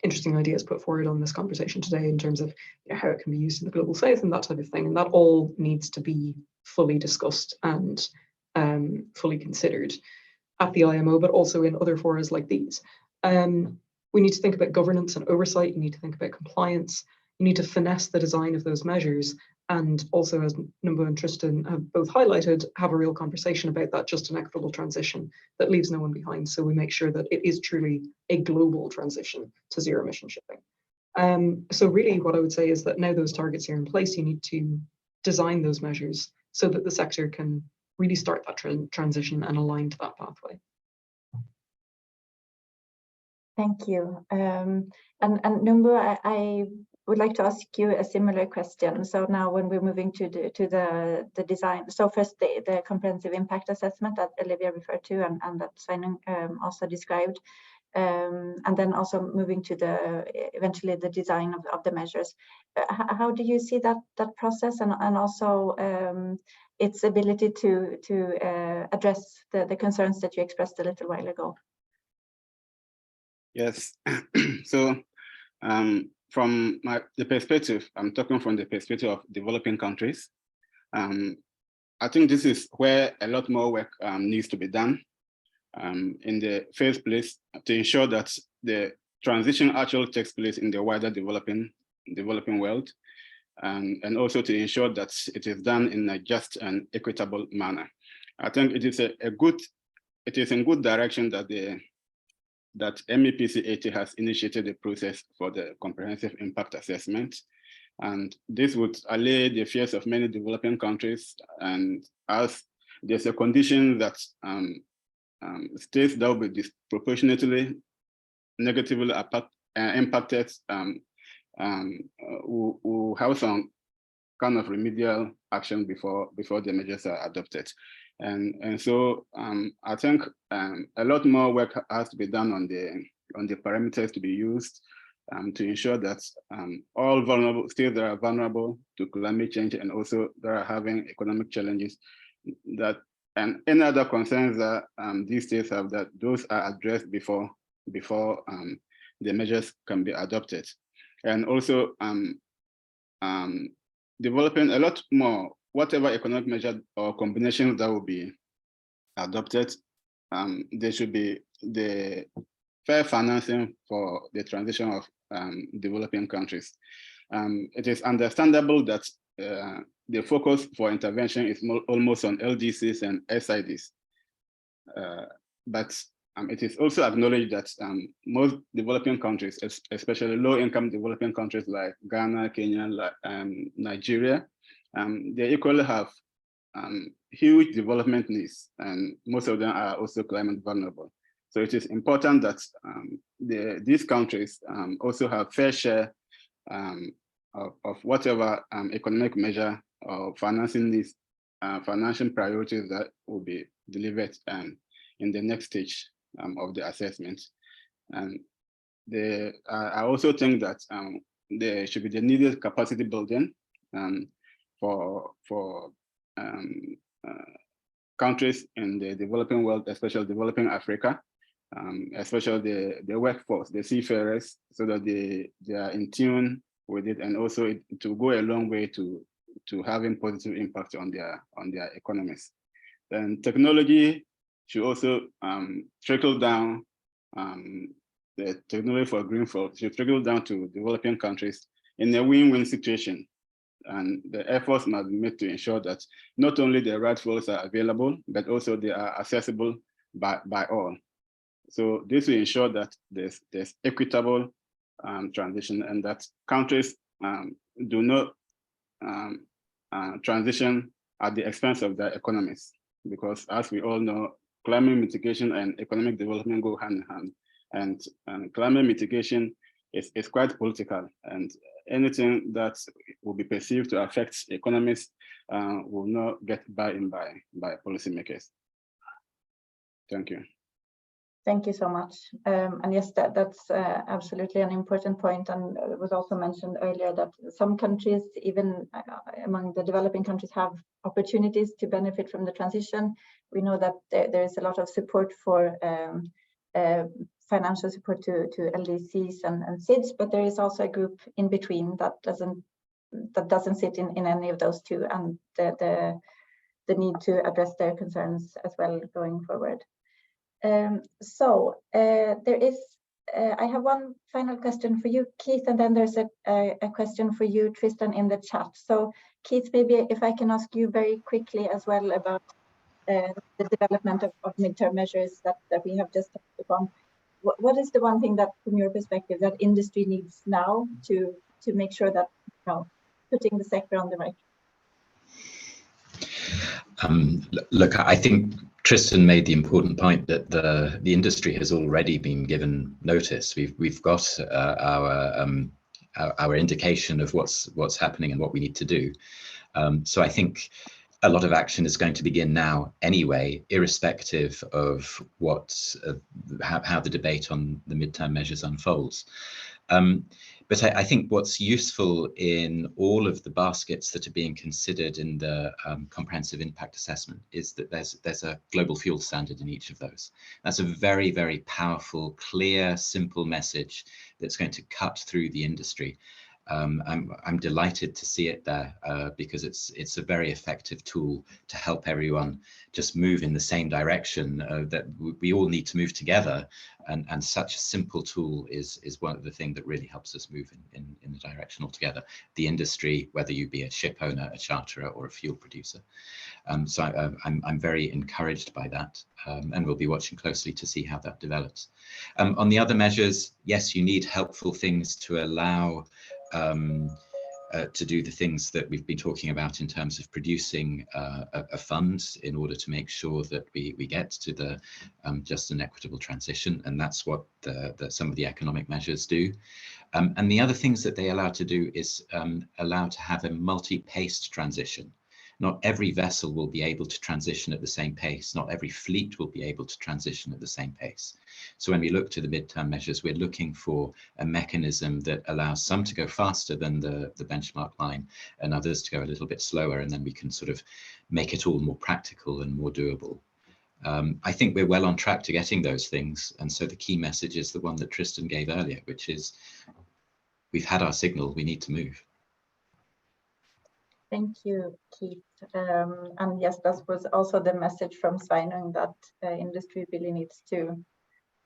interesting ideas put forward on this conversation today in terms of how it can be used in the global south and that type of thing. And that all needs to be fully discussed and fully considered at the IMO, but also in other forums like these. We need to think about governance and oversight. You need to think about compliance. You need to finesse the design of those measures. And also, as Numbo and Tristan have both highlighted, have a real conversation about that just and equitable transition that leaves no one behind. So we make sure that it is truly a global transition to zero emission shipping. So really what I would say is that now those targets are in place, you need to design those measures so that the sector can really start that transition and align to that pathway. Thank you. And Numbo, I would like to ask you a similar question. So now when we're moving to the design, so first the comprehensive impact assessment that Olivia referred to and that Sveinung also described, and then also moving to eventually the design of the measures. How do you see that process and also its ability to address the concerns that you expressed a little while ago? Yes, so from the perspective, I'm talking from the perspective of developing countries. I think this is where a lot more work needs to be done in the first place to ensure that the transition actually takes place in the wider developing world. and also to ensure that it is done in a just and equitable manner. I think it is in good direction that that MEPC80 has initiated the process for the comprehensive impact assessment. And this would allay the fears of many developing countries. And as there's a condition that states that will be disproportionately negatively impacted will have some kind of remedial action before the measures are adopted. And so I think a lot more work has to be done on the parameters to be used to ensure that all vulnerable states that are vulnerable to climate change and also that are having economic challenges, that and any other concerns that these states have, that those are addressed before the measures can be adopted. And also developing a lot more, whatever economic measure or combinations that will be adopted, there should be the fair financing for the transition of developing countries. It is understandable that the focus for intervention is almost on LDCs and SIDs, but it is also acknowledged that most developing countries, especially low-income developing countries like Ghana, Kenya, Nigeria, they equally have huge development needs, and most of them are also climate vulnerable. So it is important that these countries also have fair share of whatever economic measure or financing needs, financial priorities that will be delivered in the next stage of the assessment. And I also think that there should be the needed capacity building for countries in the developing world, especially developing Africa, especially the workforce, the seafarers, so that they are in tune with it, and also to go a long way to having positive impact on their economies. And technology should also trickle down. The technology for green fuel should trickle down to developing countries in a win-win situation. And the efforts must be made to ensure that not only the right fuels are available, but also they are accessible by all. So this will ensure that there's equitable transition, and that countries do not transition at the expense of their economies, because as we all know, climate mitigation and economic development go hand in hand, and climate mitigation is quite political, and anything that will be perceived to affect economies will not get buy-in by policymakers. Thank you. Thank you so much. And yes, that's absolutely an important point. And it was also mentioned earlier that some countries, even among the developing countries, have opportunities to benefit from the transition. We know that there is a lot of support for financial support to LDCs and SIDs, but there is also a group in between that doesn't sit in any of those two, and the need to address their concerns as well going forward. So there is, I have one final question for you, Keith, and then there's a question for you, Tristan, in the chat. So Keith, maybe if I can ask you very quickly as well about the development of midterm measures that we have just touched upon. What is the one thing that, from your perspective, that industry needs now to make sure that, you know, putting the sector on the right? Look, I think Tristan made the important point that the industry has already been given notice. We've got our indication of what's happening and what we need to do. So I think a lot of action is going to begin now anyway, irrespective of how the debate on the midterm measures unfolds. But I think what's useful in all of the baskets that are being considered in the comprehensive impact assessment is that there's a global fuel standard in each of those. That's a very, very powerful, clear, simple message that's going to cut through the industry. I'm delighted to see it there because it's a very effective tool to help everyone just move in the same direction that we all need to move together. And such a simple tool is one of the things that really helps us move in the direction altogether. The industry, whether you be a ship owner, a charterer, or a fuel producer. So I'm very encouraged by that, and we'll be watching closely to see how that develops. On the other measures, yes, you need helpful things to allow to do the things that we've been talking about in terms of producing a fund in order to make sure that we get to the just and equitable transition, and that's what some of the economic measures do. And the other things that they allow to do is allow to have a multi-paced transition. Not every vessel will be able to transition at the same pace. Not every fleet will be able to transition at the same pace. So when we look to the midterm measures, we're looking for a mechanism that allows some to go faster than the benchmark line and others to go a little bit slower, and then we can sort of make it all more practical and more doable. I think we're well on track to getting those things. And so the key message is the one that Tristan gave earlier, which is we've had our signal, we need to move. Thank you, Keith. And yes, that was also the message from Sveinung that industry really needs to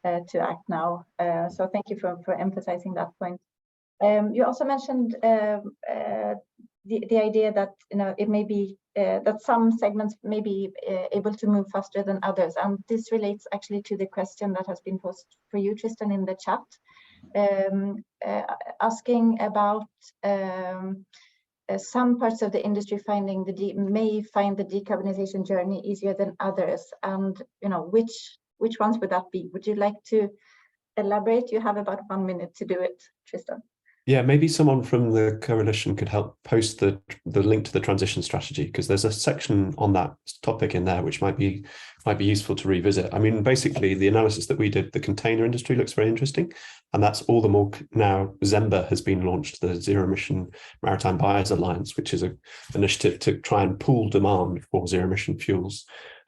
act now. So thank you for emphasizing that point. You also mentioned the idea that it may be that some segments may be able to move faster than others, and this relates actually to the question that has been posed for you, Tristan, in the chat, asking about some parts of the industry may find the decarbonization journey easier than others, and which ones would that be? Would you like to elaborate? You have about 1 minute to do it, Tristan. Yeah, maybe someone from the coalition could help post the link to the transition strategy, because there's a section on that topic in there which might be useful to revisit. I mean, basically the analysis that we did, the container industry looks very interesting, and that's all the more now. ZEMBA has been launched, the Zero Emission Maritime Buyers Alliance, which is an initiative to try and pool demand for zero emission fuels,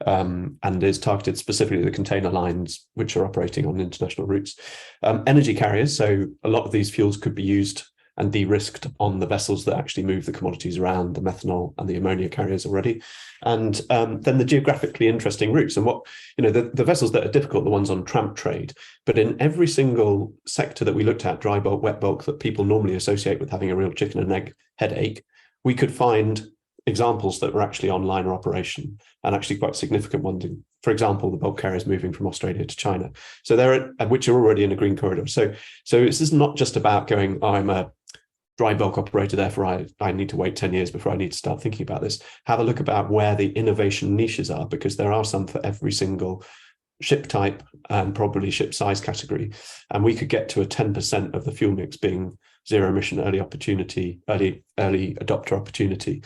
and is targeted specifically the container lines which are operating on international routes. Energy carriers, so a lot of these fuels could be used and de-risked on the vessels that actually move the commodities around, the methanol and the ammonia carriers already. And then the geographically interesting routes, and what, the vessels that are difficult, the ones on tramp trade. But in every single sector that we looked at, dry bulk, wet bulk, that people normally associate with having a real chicken and egg headache, we could find examples that were actually on liner operation, and actually quite significant ones. For example, the bulk carriers moving from Australia to China, so which are already in a green corridor. So this is not just about going, oh, I'm a dry bulk operator, therefore I need to wait 10 years before I need to start thinking about this. Have a look about where the innovation niches are, because there are some for every single ship type and probably ship size category, and we could get to a 10% of the fuel mix being zero emission early adopter opportunity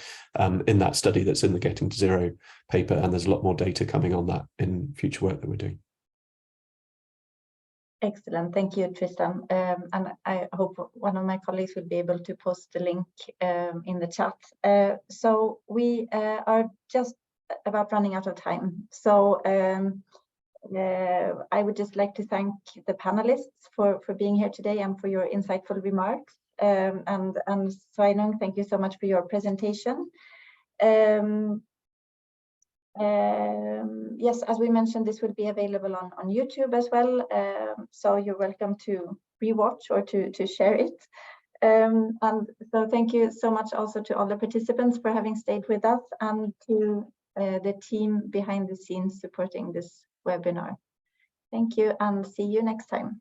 in that study that's in the Getting to Zero paper, and there's a lot more data coming on that in future work that we're doing. Excellent, thank you, Tristan. And I hope one of my colleagues will be able to post the link in the chat. So we are just about running out of time. So I would just like to thank the panelists for being here today and for your insightful remarks. And Sveinung, thank you so much for your presentation. Yes, as we mentioned, this will be available on YouTube as well. So you're welcome to rewatch or to share it. And so thank you so much also to all the participants for having stayed with us, and to the team behind the scenes supporting this webinar. Thank you, and see you next time.